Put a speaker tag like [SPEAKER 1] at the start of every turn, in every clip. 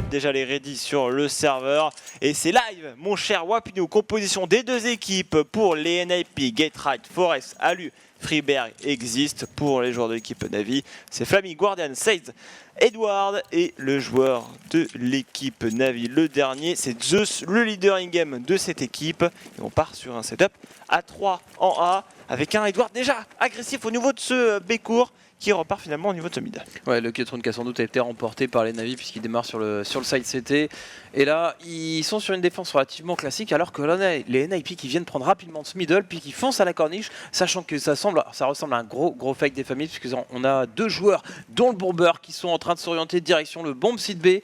[SPEAKER 1] mettre déjà les ready sur le serveur. Et c'est live, mon cher Wapinu, composition des deux équipes pour les NIP, Gaterite, Forest, Alu, Freeberg existe pour les joueurs de l'équipe Navi. C'est Flammy, Guardian, Seize, Edward et le joueur de l'équipe Navi. Le dernier, c'est Zeus, le leader in-game de cette équipe. Et on part sur un setup à 3 en A avec un Edward déjà agressif au niveau de ce B court qui repart finalement au niveau de ce mid.
[SPEAKER 2] Ouais, le Q-Tron qui a sans doute été remporté par les Navi puisqu'il démarre sur le side CT. Et là, ils sont sur une défense relativement classique alors que là, on a les NIP qui viennent prendre rapidement ce middle puis qui foncent à la corniche, sachant que ça ressemble à un gros fake des familles puisqu'on a deux joueurs dont le bomber qui sont en train de s'orienter direction le bomb site B.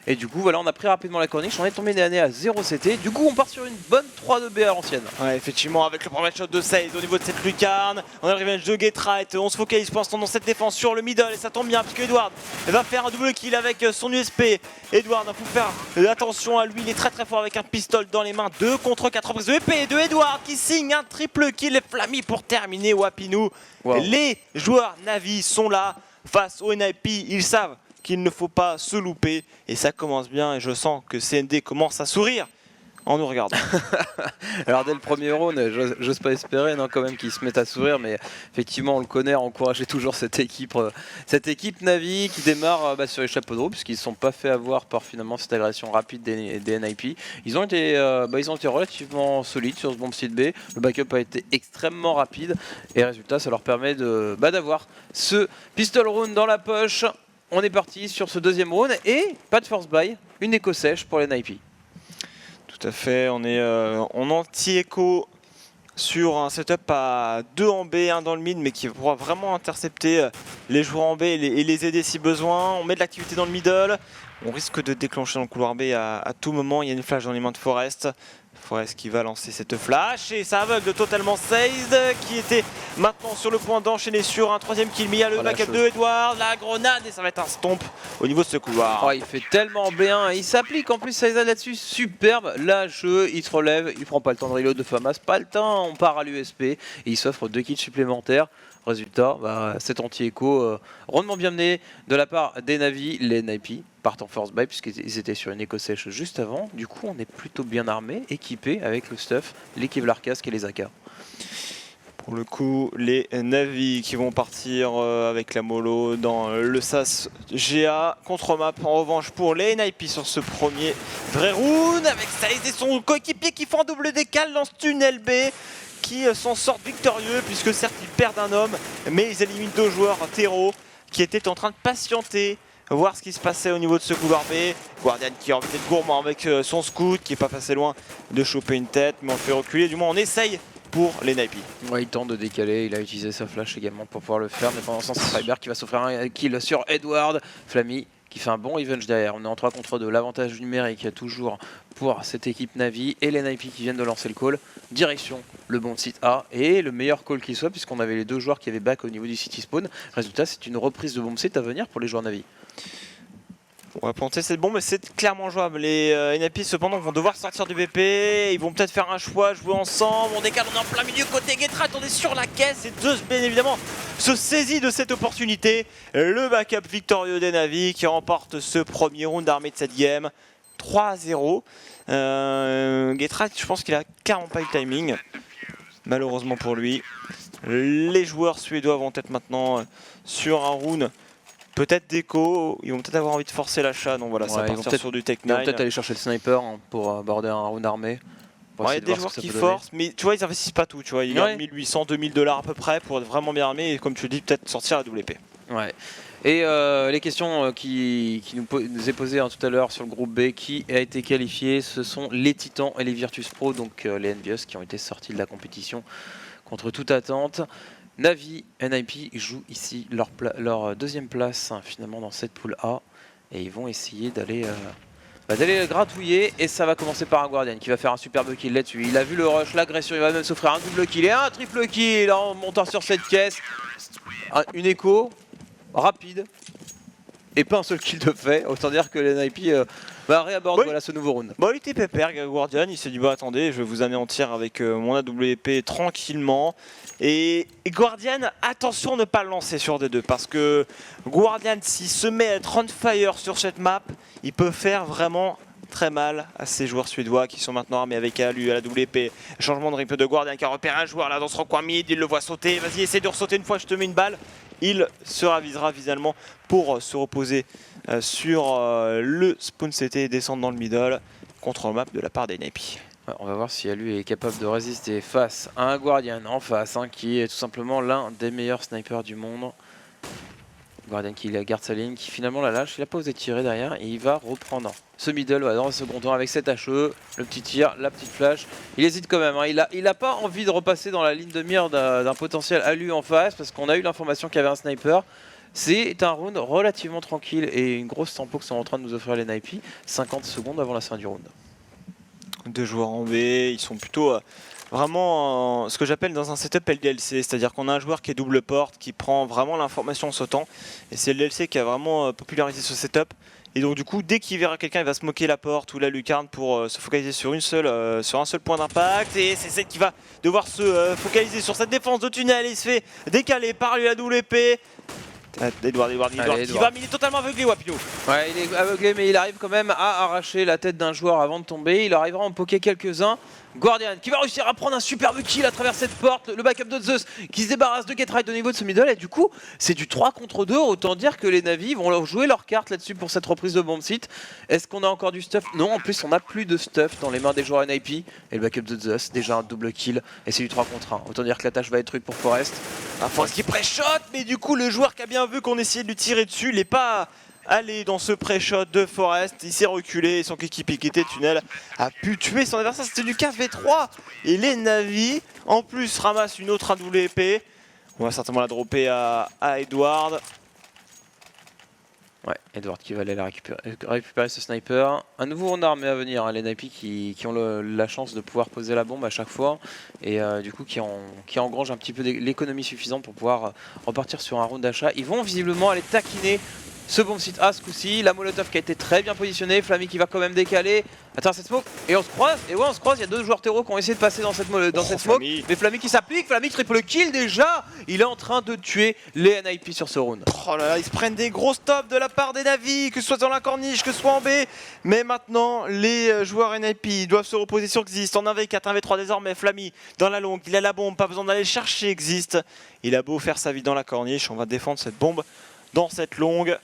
[SPEAKER 2] Et du coup, voilà, on a pris rapidement la corniche, on est tombé nez à 0 CT. Du coup, on part sur une bonne 3-2B à l'ancienne.
[SPEAKER 1] Ouais, effectivement, avec le premier shot de Seize au niveau de cette lucarne. On a le revenge de Gaterite. On se focalise pour l'instant dans cette défense sur le middle. Et ça tombe bien, puisque Edward va faire un double kill avec son USP. Edward, il faut faire attention à lui. Il est très fort avec un pistolet dans les mains. 2 contre 4 reprises de épée de Edward qui signe un triple kill. Et Flammy pour terminer Wapinu. Wow. Les joueurs Navi sont là face au NIP. Ils savent qu'il ne faut pas se louper et ça commence bien et je sens que CND commence à sourire en nous regardant.
[SPEAKER 2] Alors dès le premier round, j'ose pas espérer quand même qu'ils se mettent à sourire, mais effectivement on le connaît, encourager toujours cette équipe Navi qui démarre sur les chapeaux de roue puisqu'ils ne sont pas fait avoir par finalement cette agression rapide des NIP. Ils ont été relativement solides sur ce bomb site B, le backup a été extrêmement rapide et résultat ça leur permet d'avoir ce pistol round dans la poche. On est parti sur ce deuxième round et pas de force buy, une écho sèche pour les NIP.
[SPEAKER 1] Tout à fait, on est en anti-écho sur un setup à 2 en B, 1 dans le mid, mais qui pourra vraiment intercepter les joueurs en B et les aider si besoin. On met de l'activité dans le middle, on risque de déclencher dans le couloir B à tout moment. Il y a une flash dans les mains de Forest. Forest qui va lancer cette flash et ça aveugle totalement Seize qui était maintenant sur le point d'enchaîner sur un troisième kill. Mais il y a le backup de Edward, la grenade et ça va être un stomp au niveau de ce couloir.
[SPEAKER 2] Oh, il fait tellement bien, il s'applique en plus Seize là-dessus, superbe, lâcheux, il se relève, il prend pas le temps de reload de Famas, pas le temps, on part à l'USP et il s'offre 2 kills supplémentaires. Résultat, cet anti-écho rondement bien mené de la part des Navi, les NIP partent en force buy puisqu'ils étaient sur une écho sèche juste avant. Du coup, on est plutôt bien armé, équipé avec le stuff, les Kevlar casque et les AK.
[SPEAKER 1] Pour le coup, les Navi qui vont partir avec la mollo dans le SAS GA contre map. En revanche, pour les NIP sur ce premier vrai round avec Seize et son coéquipier qui font un double décal dans ce tunnel B. Qui s'en sortent victorieux puisque certes ils perdent un homme mais ils éliminent 2 joueurs terreau qui étaient en train de patienter, voir ce qui se passait au niveau de ce couloir B. Guardian qui a envie d'être gourmand avec son scout qui est pas passé loin de choper une tête mais on fait reculer, du moins on essaye pour les NIP.
[SPEAKER 2] Ouais, il tente de décaler, il a utilisé sa flash également pour pouvoir le faire mais pendant ce temps c'est Freeberg qui va s'offrir un kill sur Edward. Flammy qui fait un bon revenge derrière, on est en 3 contre 2, l'avantage numérique toujours pour cette équipe Navi et les NIP qui viennent de lancer le call, direction le bon site A et le meilleur call qui soit puisqu'on avait les 2 joueurs qui avaient back au niveau du city spawn, résultat c'est une reprise de bomb site à venir pour les joueurs Navi.
[SPEAKER 1] On va planter cette bombe, mais c'est clairement jouable. Les NIP cependant vont devoir sortir du BP, ils vont peut-être faire un choix, jouer ensemble. On décale, on est en plein milieu côté Gaterite, on est sur la caisse et Zeus bien évidemment se saisit de cette opportunité. Le backup victorieux des Navi qui remporte ce premier round armé de cette game. 3-0. Gaterite, je pense qu'il a carrément pas eu le timing, malheureusement pour lui. Les joueurs suédois vont être maintenant sur un round. Peut-être d'écho, ils vont peut-être avoir envie de forcer l'achat, donc voilà, ça va partir sur du Tech 9.
[SPEAKER 2] Ils vont peut-être aller chercher le sniper pour aborder un round armé.
[SPEAKER 1] Il y a des joueurs qui forcent, mais tu vois, ils investissent pas tout, tu vois, ils gagnent 1800, 2000 $, à peu près pour être vraiment bien armés et comme tu le dis, peut-être sortir la WP.
[SPEAKER 2] Ouais. Et les questions qui nous est posées tout à l'heure sur le groupe B, qui a été qualifié, ce sont les Titans et les Virtus Pro, donc les Envious qui ont été sortis de la compétition contre toute attente. Navi, NIP jouent ici leur deuxième place finalement dans cette poule A et ils vont essayer d'aller gratouiller et ça va commencer par un Guardian qui va faire un superbe kill là-dessus. Il a vu le rush, l'agression, il va même s'offrir un double kill et un triple kill en montant sur cette caisse. Une écho rapide et pas un seul kill de fait, autant dire que les NIP Bah réaborde
[SPEAKER 1] Oui.
[SPEAKER 2] voilà ce nouveau round.
[SPEAKER 1] Bon, il était pépère, Guardian, il s'est dit bah attendez, je vais vous anéantir avec mon AWP tranquillement. Et Guardian, attention ne pas le lancer sur D2 parce que Guardian, s'il se met à être on fire sur cette map, il peut faire vraiment très mal à ces joueurs suédois qui sont maintenant armés avec ALU à la WP. Changement de rythme de Guardian qui a repéré un joueur là dans ce recoin mid, il le voit sauter, vas-y essaie de ressauter une fois, je te mets une balle. Il se ravisera visuellement pour se reposer sur le spawn CT et descendre dans le middle contre le map de la part des Napi.
[SPEAKER 2] Ouais, on va voir si Alu est capable de résister face à un Guardian en face, hein, qui est tout simplement l'un des meilleurs snipers du monde. Guardian qui garde sa ligne, qui finalement la lâche, il a pas osé tirer derrière et il va reprendre ce middle dans le second temps avec cet HE, le petit tir, la petite flash. Il hésite quand même, hein. Il a pas envie de repasser dans la ligne de mire d'un potentiel Alu en face parce qu'on a eu l'information qu'il y avait un sniper. C'est un round relativement tranquille et une grosse tempo que sont en train de nous offrir les Napi, 50 secondes avant la fin du round.
[SPEAKER 1] Deux joueurs en B, ils sont plutôt vraiment ce que j'appelle dans un setup LDLC, c'est-à-dire qu'on a un joueur qui est double porte, qui prend vraiment l'information en sautant, et c'est LDLC qui a vraiment popularisé ce setup. Et donc du coup, dès qu'il verra quelqu'un, il va se moquer la porte ou la lucarne pour se focaliser sur un seul point d'impact. Et c'est celle qui va devoir se focaliser sur cette défense de tunnel. Il se fait décaler par lui la WP. Edward qui va, mais il est totalement aveuglé, Wapinou.
[SPEAKER 2] Ouais, il est aveuglé, mais il arrive quand même à arracher la tête d'un joueur avant de tomber. Il arrivera à en poker quelques-uns. Guardian qui va réussir à prendre un superbe kill à travers cette porte. Le backup de Zeus qui se débarrasse de Getright au niveau de ce middle. Et du coup, c'est du 3 contre 2. Autant dire que les Navi vont jouer leur carte là-dessus pour cette reprise de bomb site. Est-ce qu'on a encore du stuff? Non, en plus, on n'a plus de stuff dans les mains des joueurs NIP. Et le backup de Zeus, déjà un double kill. Et c'est du 3 contre 1. Autant dire que la tâche va être rude pour Forest.
[SPEAKER 1] Forest qui pré-shot, mais du coup, le joueur qui a bien vu qu'on essayait de lui tirer dessus, il n'est pas allé dans ce pré-shot de Forest. Il s'est reculé et son coéquipier qui était tunnel a pu tuer son adversaire. C'était du 4v3. Et les Navi, en plus, ramassent une autre AWP. On va certainement la dropper à Edward.
[SPEAKER 2] Ouais, Edward qui va aller récupérer ce sniper. Un nouveau round armé à venir, hein, les Napi qui ont la chance de pouvoir poser la bombe à chaque fois et du coup qui engrangent un petit peu l'économie suffisante pour pouvoir repartir sur un round d'achat. Ils vont visiblement aller taquiner ce bomb site A ce coup-ci. La Molotov qui a été très bien positionnée, Flammy qui va quand même décaler. Attends, cette smoke, et on se croise, et ouais on se croise, il y a deux joueurs terreau qui ont essayé de passer dans cette smoke,
[SPEAKER 1] Flammy.
[SPEAKER 2] mais Flammy qui s'applique, Flammy triple kill déjà. Il est en train de tuer les NIP sur ce round.
[SPEAKER 1] Oh là là, ils se prennent des gros stops de la part des Navi, que ce soit dans la corniche, que ce soit en B. Mais maintenant, les joueurs NIP doivent se reposer sur Exist. En 1v4, 1v3 désormais, Flammy dans la longue, il a la bombe, pas besoin d'aller chercher Exist. Il a beau faire sa vie dans la corniche, on va défendre cette bombe dans cette longue.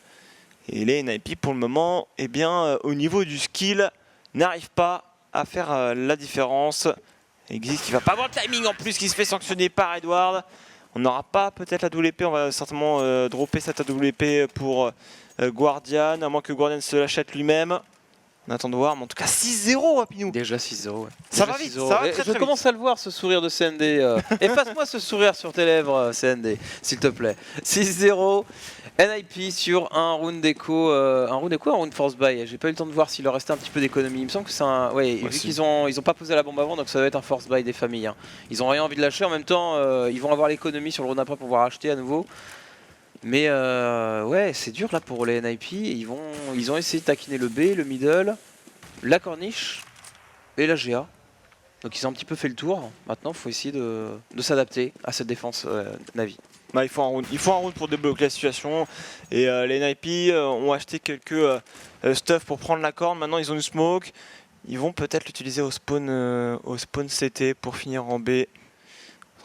[SPEAKER 1] Et les NIP pour le moment, eh bien, au niveau du skill, n'arrivent pas à faire la différence. Exist qui va pas avoir le timing en plus, qui se fait sanctionner par Edward. On n'aura pas peut-être la WP, on va certainement dropper cette WP pour Guardian, à moins que Guardian se l'achète lui-même. On attend de voir, mais en tout cas 6-0 Wapinou.
[SPEAKER 2] Déjà 6-0, ouais.
[SPEAKER 1] Ça
[SPEAKER 2] Déjà
[SPEAKER 1] va vite,
[SPEAKER 2] 6-0.
[SPEAKER 1] ça va très,
[SPEAKER 2] je
[SPEAKER 1] très
[SPEAKER 2] commence à le voir ce sourire de CND. Efface-moi ce sourire sur tes lèvres, CND, s'il te plaît. 6-0. NIP sur un round d'écho, un round force buy. J'ai pas eu le temps de voir s'il leur restait un petit peu d'économie. Il me semble que c'est un. Ouais, vu qu'ils ont pas posé la bombe avant, donc ça va être un force buy des familles. Hein. Ils ont rien envie de lâcher. En même temps, ils vont avoir l'économie sur le round après pour pouvoir acheter à nouveau. Mais ouais, c'est dur là pour les NIP. Ils ont essayé de taquiner le B, le middle, la corniche et la GA. Donc ils ont un petit peu fait le tour. Maintenant, il faut essayer de s'adapter à cette défense Navi.
[SPEAKER 1] Bah, il faut un round pour débloquer la situation. Et les NIP ont acheté quelques stuff pour prendre la corne. Maintenant, ils ont une smoke. Ils vont peut-être l'utiliser au spawn CT pour finir en B. Il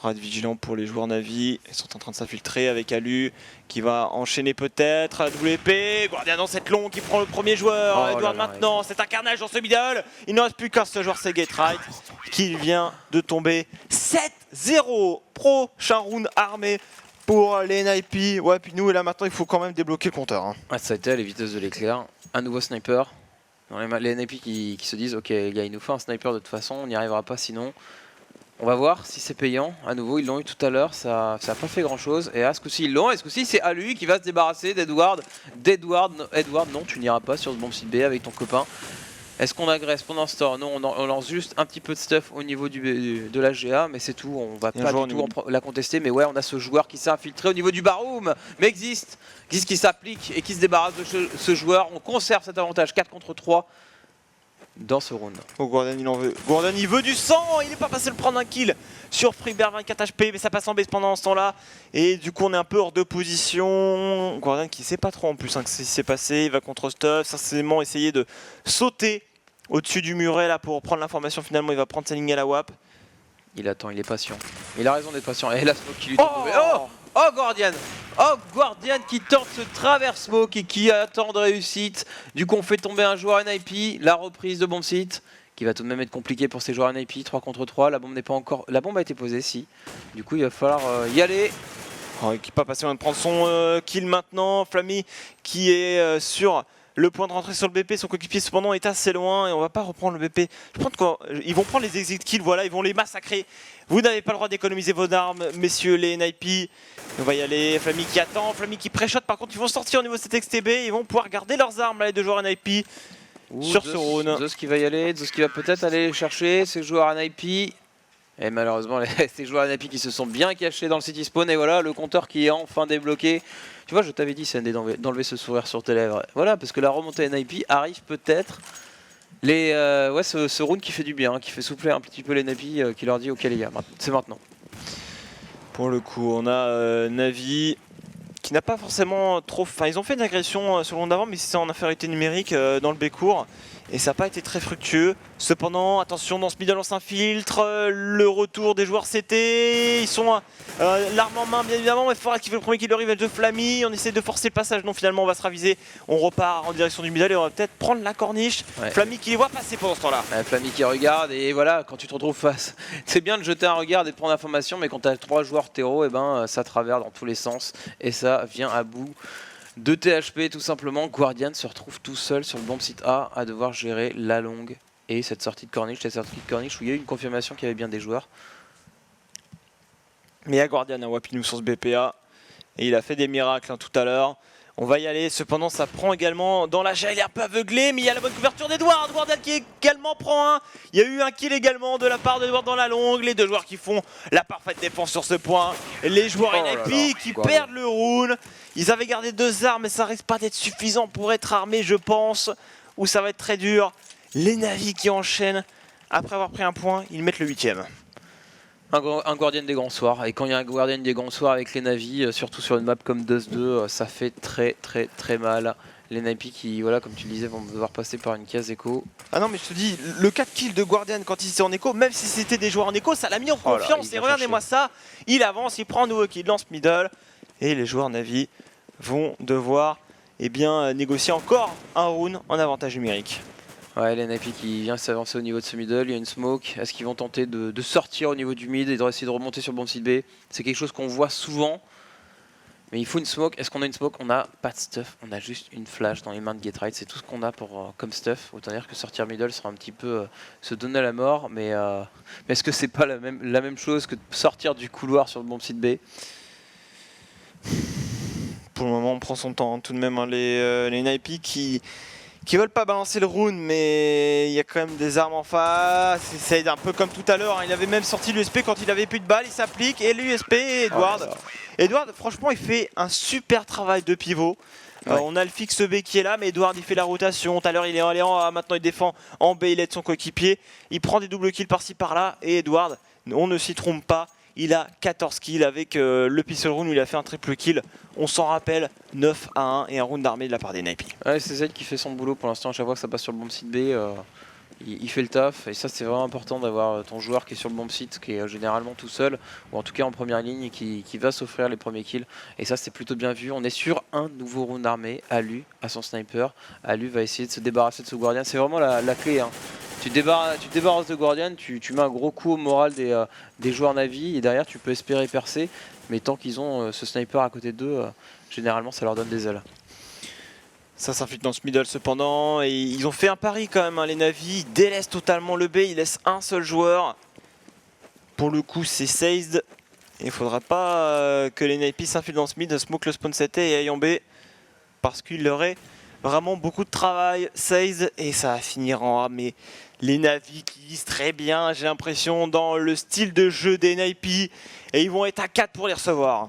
[SPEAKER 1] faudra être vigilant pour les joueurs Navi. Ils sont en train de s'infiltrer avec Alu qui va enchaîner peut-être. WP, Guardian dans cette longue qui prend le premier joueur.
[SPEAKER 2] Oh
[SPEAKER 1] Edward maintenant, c'est un carnage dans ce middle. Il ne reste plus qu'un seul joueur, c'est Getright qui vient de tomber. 7-0, prochain round armé pour les NIP. Ouais, puis nous, et là maintenant, il faut quand même débloquer le compteur. Hein.
[SPEAKER 2] Ah, ça a été à les vitesses de l'éclair. Un nouveau sniper. Les NIP qui se disent ok, les gars, il nous faut un sniper de toute façon, on n'y arrivera pas sinon. On va voir si c'est payant. À nouveau, ils l'ont eu tout à l'heure, ça n'a pas fait grand chose. Et à ce coup-ci, ils l'ont. Et ce coup-ci, c'est à lui qui va se débarrasser d'Edward. Edward, non, tu n'iras pas sur ce bomb site B avec ton copain. Est-ce qu'on agresse pendant ce temps? Non, on lance juste un petit peu de stuff au niveau de la GA, mais c'est tout. On va pas du tout la contester. Mais ouais, on a ce joueur qui s'est infiltré au niveau du baroom. Mais existe qui s'applique et qui se débarrasse de ce joueur. On conserve cet avantage 4 contre 3 dans ce round.
[SPEAKER 1] Oh, Guardian il en veut. Guardian il veut du sang. Il n'est pas passé le prendre un kill sur Freebird, 24 HP, mais ça passe en base pendant ce temps-là. Et du coup on est un peu hors de position. Guardian qui sait pas trop en plus ce qui s'est passé. Il va contre Stuff, certainement essayer de sauter au-dessus du muret là pour prendre l'information. Finalement il va prendre sa ligne à la WAP.
[SPEAKER 2] Il attend, il est patient. Il a raison d'être patient. Et la smoke qui lui tombe. Oh Guardian! Oh Guardian qui tente ce travers smoke et qui attend de réussite. Du coup on fait tomber un joueur NIP. La reprise de bomb site qui va tout de même être compliquée pour ces joueurs NIP. 3 contre 3. La bombe n'est pas encore. La bombe a été posée si. Du coup il va falloir y aller.
[SPEAKER 1] Oh, qui n'est pas passé loin de prendre son kill maintenant. Flammy qui est sur le point de rentrer sur le BP, son coéquipier cependant est assez loin et on va pas reprendre le BP. Je pense qu'ils vont prendre les exit kills, voilà, ils vont les massacrer. Vous n'avez pas le droit d'économiser vos armes, messieurs les NIP. On va y aller, Flammy qui attend, Flammy qui pré-shot. Par contre, ils vont sortir au niveau de cet XTB, ils vont pouvoir garder leurs armes, là, les deux joueurs NIP sur ce round.
[SPEAKER 2] Zeus qui va y aller, Zeus qui va peut-être aller chercher ces joueurs NIP. Et malheureusement, ces joueurs NIP qui se sont bien cachés dans le city spawn. Et voilà, le compteur qui est enfin débloqué. Tu vois, je t'avais dit, CND, d'enlever ce sourire sur tes lèvres. Voilà, parce que la remontée NIP arrive peut-être. Ce round qui fait du bien, qui fait souffler un petit peu les NIP, qui leur dit ok les gars, c'est maintenant.
[SPEAKER 1] Pour le coup, on a Navi qui n'a pas forcément trop... Enfin, ils ont fait une agression sur le round d'avant, mais c'est en infériorité numérique dans le B-court. Et ça n'a pas été très fructueux. Cependant, attention, dans ce middle on s'infiltre. Le retour des joueurs CT. Ils sont l'arme en main, bien évidemment. Mais il faudra qu'il fait le premier kill de revenge de Flammy. On essaie de forcer le passage. Non, finalement, on va se raviser. On repart en direction du middle et on va peut-être prendre la corniche. Ouais. Flammy qui les voit passer pendant ce temps-là.
[SPEAKER 2] Ouais, Flammy qui regarde. Et voilà, quand tu te retrouves face, c'est bien de jeter un regard et de prendre l'information. Mais quand tu as 3 joueurs terreau, et ben, ça traverse dans tous les sens. Et ça vient à bout de THP tout simplement. Guardian se retrouve tout seul sur le bomb site A à devoir gérer la longue et cette sortie de corniche, où il y a eu une confirmation qu'il y avait bien des joueurs.
[SPEAKER 1] Mais il y a Guardian à Wapinou sur ce BPA et il a fait des miracles tout à l'heure. On va y aller, cependant ça prend également dans la GA, il est un peu aveuglé, mais il y a la bonne couverture d'Edward. Guardian qui également prend un. Il y a eu un kill également de la part d'Edward dans la longue. Les deux joueurs qui font la parfaite défense sur ce point. Les joueurs NIP qui perdent le round. Ils avaient gardé 2 armes, mais ça risque pas d'être suffisant pour être armé, je pense. Ou ça va être très dur. Les Navi qui enchaînent. Après avoir pris un point, ils mettent le 8ème.
[SPEAKER 2] Un Guardian des grands soirs, et quand il y a un Guardian des grands soirs avec les Navi, surtout sur une map comme Dust 2, ça fait très mal. Les Navi qui, voilà, comme tu le disais, vont devoir passer par une case écho.
[SPEAKER 1] Ah non mais je te dis, le 4 kills de Guardian quand il était en écho, même si c'était des joueurs en écho, ça l'a mis en confiance. Et regardez-moi ça, il avance, il prend un nouveau kill, lance middle, et les joueurs Navi vont devoir négocier encore un round en avantage numérique.
[SPEAKER 2] Ouais, l'NIP qui vient s'avancer au niveau de ce middle, il y a une smoke. Est-ce qu'ils vont tenter de sortir au niveau du mid et d'essayer de remonter sur le bomb site B? C'est quelque chose qu'on voit souvent, mais il faut une smoke. Est-ce qu'on a une smoke? On n'a pas de stuff, on a juste une flash dans les mains de GetRight. C'est tout ce qu'on a pour, comme stuff. Autant dire que sortir middle sera un petit peu se donner à la mort, mais est-ce que c'est pas la même chose que de sortir du couloir sur le bomb site B?
[SPEAKER 1] Pour le moment, on prend son temps tout de même, hein, les NIP qui veulent pas balancer le round, mais il y a quand même des armes en face. C'est un peu comme tout à l'heure, hein. Il avait même sorti l'USP quand il avait plus de balles, il s'applique, et l'USP, Edward. Edward, franchement, il fait un super travail de pivot. Ouais. On a le fixe B qui est là, mais Edward il fait la rotation. Tout à l'heure il est allé en A, maintenant il défend en B, il aide son coéquipier. Il prend des doubles kills par-ci par-là, et Edward, on ne s'y trompe pas. Il a 14 kills avec le pistol round où il a fait un triple kill. On s'en rappelle, 9 à 1 et un round d'armée de la part des NIP.
[SPEAKER 2] Ouais, c'est Zed qui fait son boulot pour l'instant. À chaque fois que ça passe sur le bomb site B, il fait le taf. Et ça, c'est vraiment important d'avoir ton joueur qui est sur le bomb site, qui est généralement tout seul, ou en tout cas en première ligne, et qui va s'offrir les premiers kills. Et ça, c'est plutôt bien vu. On est sur un nouveau round d'armée. Alu à son sniper. Alu va essayer de se débarrasser de ce Guardian. C'est vraiment la clé, hein. Tu débarrasses de Guardian, tu mets un gros coup au moral des joueurs Navi et derrière tu peux espérer percer, mais tant qu'ils ont ce sniper à côté d'eux, généralement ça leur donne des ailes.
[SPEAKER 1] Ça s'infiltre dans ce middle cependant, et ils ont fait un pari quand même, hein, les Navi, ils délaissent totalement le B, ils laissent un seul joueur. Pour le coup c'est Seized, il ne faudra pas que les Navi s'infiltrent dans ce mid, smoke le spawn CT et aille en B, parce qu'il leur est Vraiment beaucoup de travail, 16 et ça va finir en A. Mais les Navi qui lisent très bien, j'ai l'impression, dans le style de jeu des NIP. Et ils vont être à 4 pour les recevoir.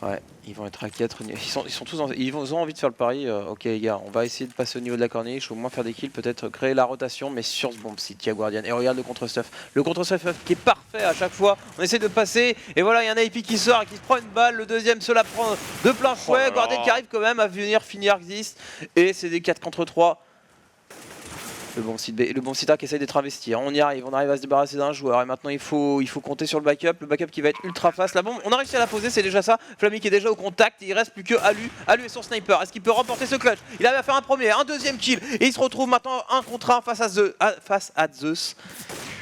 [SPEAKER 2] Ouais, ils vont être à 4. Ils sont tous ils ont envie de faire le pari. Ok les gars, on va essayer de passer au niveau de la corniche, au moins faire des kills, peut-être créer la rotation, mais sur ce bomb site, il y a Guardian. Et regarde le contre-stuff. Le contre-stuff qui est parfait à chaque fois. On essaie de passer. Et voilà, il y a un IP qui sort et qui se prend une balle. Le deuxième se la prend de plein fouet. Guardian qui arrive quand même à venir finir Exist. Et c'est des 4 contre 3. Le bon site A qui essaye d'être investi. On y arrive, on arrive à se débarrasser d'un joueur. Et maintenant il faut compter sur le backup. Le backup qui va être ultra fast. La bombe, on a réussi à la poser, c'est déjà ça. Flammy qui est déjà au contact. Il reste plus que Alu. Alu est son sniper. Est-ce qu'il peut remporter ce clutch? Il avait à faire un premier, un deuxième kill. Et il se retrouve maintenant 1 contre 1 face à Zeus.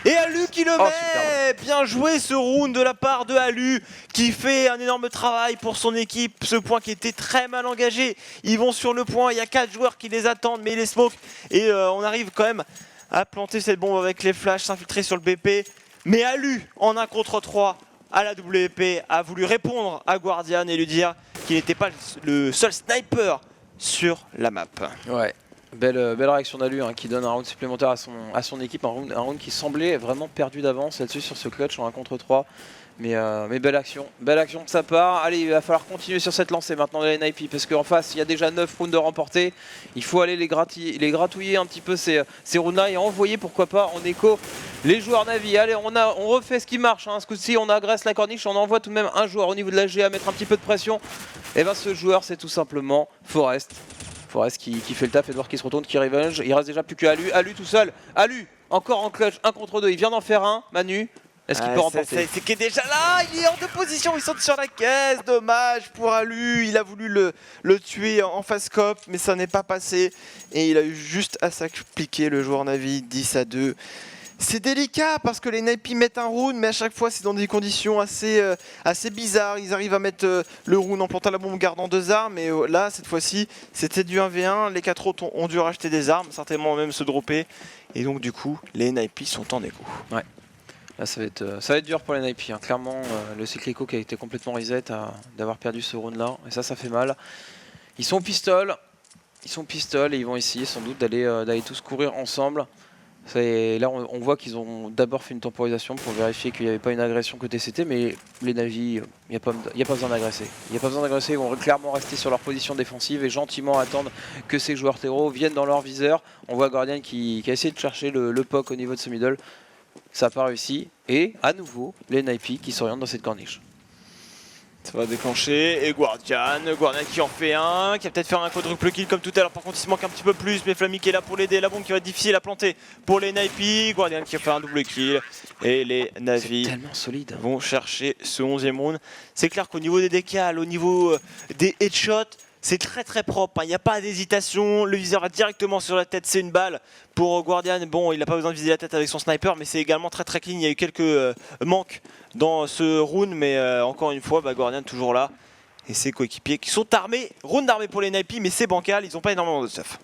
[SPEAKER 1] Et Alu qui le met. Bien joué ce round de la part de Alu qui fait un énorme travail pour son équipe. Ce point qui était très mal engagé. Ils vont sur le point, il y a 4 joueurs qui les attendent, mais les smoke. Et on arrive quand même à planter cette bombe avec les flashs, s'infiltrer sur le BP. Mais Alu, en 1 contre 3 à la WP, a voulu répondre à Guardian et lui dire qu'il n'était pas le seul sniper sur la map.
[SPEAKER 2] Ouais. Belle réaction d'Alu qui donne un round supplémentaire à son équipe, un round qui semblait vraiment perdu d'avance là-dessus sur ce clutch en 1 contre 3. Mais belle action de sa part. Allez, il va falloir continuer sur cette lancée maintenant de la NIP parce qu'en face il y a déjà 9 rounds de remportés. Il faut aller les gratouiller un petit peu ces rounds là et envoyer pourquoi pas en écho les joueurs Navi. Allez, on refait ce qui marche, ce coup-ci on agresse la corniche, on envoie tout de même un joueur au niveau de la GA mettre un petit peu de pression. Et bien ce joueur c'est tout simplement Forest. Forest qui fait le taf, Edward qui se retourne, qui revenge. Il reste déjà plus que Alu. Alu tout seul. Alu encore en clutch, 1 contre 2. Il vient d'en faire un. Manu, est-ce qu'il peut remporter?
[SPEAKER 1] C'est qu'il est déjà là. Il est hors de position. Il saute sur la caisse. Dommage pour Alu. Il a voulu le tuer en face cop, mais ça n'est pas passé. Et il a eu juste à s'appliquer le joueur Navi 10 à 2. C'est délicat parce que les Napi mettent un round, mais à chaque fois c'est dans des conditions assez bizarres. Ils arrivent à mettre le round en plantant la bombe, gardant 2 armes. Et là, cette fois-ci, c'était du 1v1. Les 4 autres ont dû racheter des armes, certainement même se dropper. Et donc du coup, les Napi sont en écho.
[SPEAKER 2] Ouais. Là, ça va être dur pour les Napi. Clairement, le Cyclico qui a été complètement reset d'avoir perdu ce round-là. Et ça fait mal. Ils sont pistoles. Et ils vont essayer sans doute d'aller tous courir ensemble. Là on voit qu'ils ont d'abord fait une temporisation pour vérifier qu'il n'y avait pas une agression côté CT, mais les Navi, il n'y a pas besoin d'agresser. Ils vont clairement rester sur leur position défensive et gentiment attendre que ces joueurs terreaux viennent dans leur viseur. On voit Guardian qui a essayé de chercher le POC au niveau de ce middle. Ça n'a pas réussi. Et à nouveau, les Napi qui s'orientent dans cette corniche.
[SPEAKER 1] Ça va déclencher, et Guardian qui en fait un, qui va peut-être faire un quadruple kill comme tout à l'heure. Par contre il se manque un petit peu plus, mais Flammy qui est là pour l'aider. La bombe qui va être difficile à planter pour les Napi. Guardian qui a fait un double kill, et les Navi vont chercher ce 11e round. C'est clair qu'au niveau des décals, au niveau des headshots, c'est très très propre, il n'y a pas d'hésitation, le viseur va directement sur la tête, c'est une balle. Pour Guardian, bon, il n'a pas besoin de viser la tête avec son sniper, mais c'est également très très clean. Il y a eu quelques manques dans ce round, mais encore une fois, Guardian toujours là. Et ses coéquipiers qui sont armés, round armé pour les Napi, mais c'est bancal, ils n'ont pas énormément de stuff.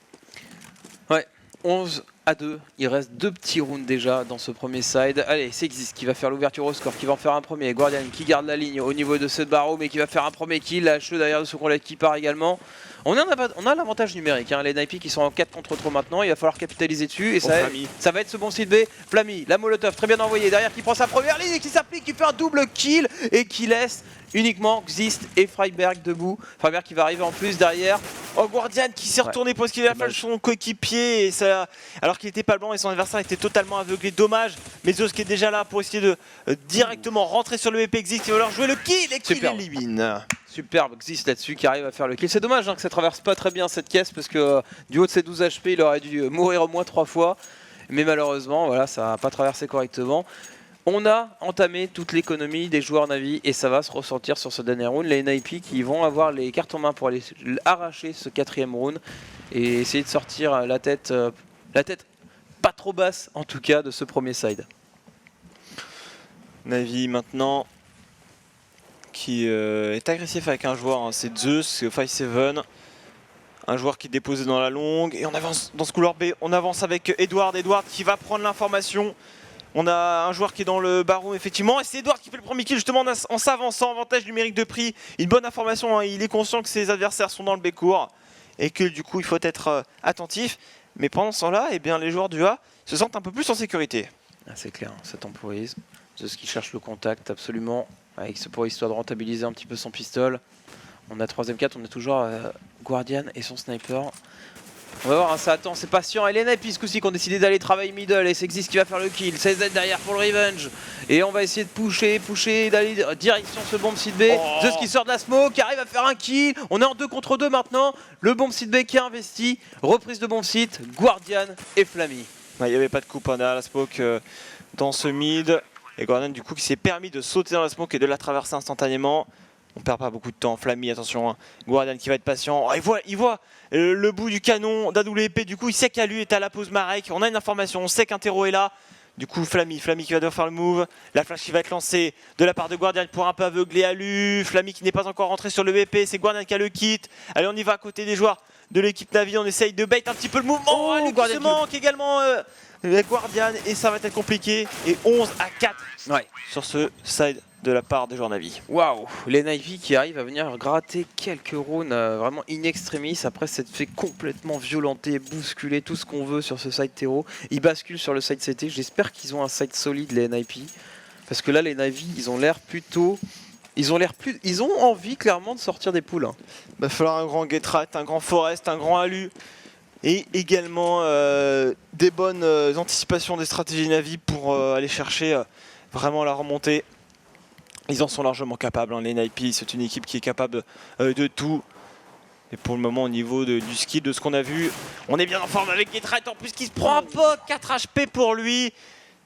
[SPEAKER 2] Ouais, 11 à 2, il reste 2 petits rounds déjà dans ce premier side. Allez, c'est Exist qui va faire l'ouverture au score, qui va en faire un premier. Guardian qui garde la ligne au niveau de ce barreau, mais qui va faire un premier kill. La HE derrière de ce collègue qui part également. On a l'avantage numérique, les Napi qui sont en 4 contre 3 maintenant, il va falloir capitaliser dessus et ça va être ce bon site B. Flammy, la Molotov très bien envoyée, derrière qui prend sa première ligne et qui s'applique, qui fait un double kill et qui laisse uniquement Exist et Freiberg debout. Freiberg qui va arriver en plus derrière.
[SPEAKER 1] Oh, Guardian qui s'est retourné pour ce qu'il a fait son coéquipier, et ça, alors qu'il n'était pas le blanc et son adversaire était totalement aveuglé. Dommage, mais Zeus qui est déjà là pour essayer de directement rentrer sur le BP Exist, il va leur jouer le kill et qu'il élimine.
[SPEAKER 2] Superbe Exist là-dessus qui arrive à faire le kill. C'est dommage que ça traverse pas très bien cette caisse parce que du haut de ses 12 HP il aurait dû mourir au moins 3 fois. Mais malheureusement voilà, ça n'a pas traversé correctement. On a entamé toute l'économie des joueurs Navi et ça va se ressentir sur ce dernier round. Les NIP qui vont avoir les cartes en main pour aller arracher ce 4e round et essayer de sortir la tête pas trop basse en tout cas de ce premier side.
[SPEAKER 1] Navi maintenant qui est agressif avec un joueur, c'est Zeus, c'est 5-7, un joueur qui est déposé dans la longue, et on avance dans ce couloir B, on avance avec Edward qui va prendre l'information. On a un joueur qui est dans le baron effectivement, et c'est Edward qui fait le premier kill justement en s'avançant, avantage numérique de prix, une bonne information, il est conscient que ses adversaires sont dans le B court, et que du coup il faut être attentif. Mais pendant ce temps-là, eh bien, les joueurs du A se sentent un peu plus en sécurité.
[SPEAKER 2] Ah, c'est clair, ça temporise. Zeus qui cherche le contact absolument, avec ce pour histoire de rentabiliser un petit peu son pistol. On a 3ème 4, on a toujours Guardian et son sniper. On va voir, hein, ça attend, c'est patient. Et les Nipis ce coup-ci qui ont décidé d'aller travailler middle. Et c'est Xyz qui va faire le kill. 16Z derrière pour le revenge. Et on va essayer de pusher, d'aller direction ce bomb site B.
[SPEAKER 1] Oh.
[SPEAKER 2] Zeus qui sort de la smoke, qui arrive à faire un kill. On est en 2 contre 2 maintenant. Le bomb site B qui est investi. Reprise de bomb site, Guardian et Flammy.
[SPEAKER 1] Il n'y avait pas de coupe derrière la smoke dans ce mid. Et Guardian du coup qui s'est permis de sauter dans la smoke et de la traverser instantanément. On perd pas beaucoup de temps. Flammy, attention, hein. Guardian qui va être patient. Oh, il voit le bout du canon d'AWP. Du coup, il sait qu'à lui est à la pause Marek. On a une information, on sait qu'un terreau est là. Du coup, Flammy qui va devoir faire le move. La flash qui va être lancée de la part de Guardian pour un peu aveugler Alu. Flammy qui n'est pas encore rentré sur le BP. C'est Guardian qui a le kit. Allez, on y va à côté des joueurs de l'équipe Navi. On essaye de bait un petit peu le mouvement. Alu qui se manque également. Guardian et ça va être compliqué. Et 11 à 4 sur ce side de la part des joueurs Navi.
[SPEAKER 2] Waouh, les Navy qui arrivent à venir gratter quelques rounds vraiment in extremis après s'être fait complètement violenter, bousculer, tout ce qu'on veut sur ce side terreau. Ils basculent sur le side CT, j'espère qu'ils ont un side solide les NIP. Parce que là les Navy ils ont l'air plutôt... Ils ont envie clairement de sortir des poules.
[SPEAKER 1] Il va falloir un grand Getrat, un grand Forest, un grand Alu. Et également des bonnes anticipations des stratégies Navi pour aller chercher vraiment la remontée. Ils en sont largement capables, hein, les Nipis, c'est une équipe qui est capable de tout. Et pour le moment, au niveau du skill, de ce qu'on a vu, on est bien en forme avec Getrat en plus qui se prend un pot, 4 HP pour lui.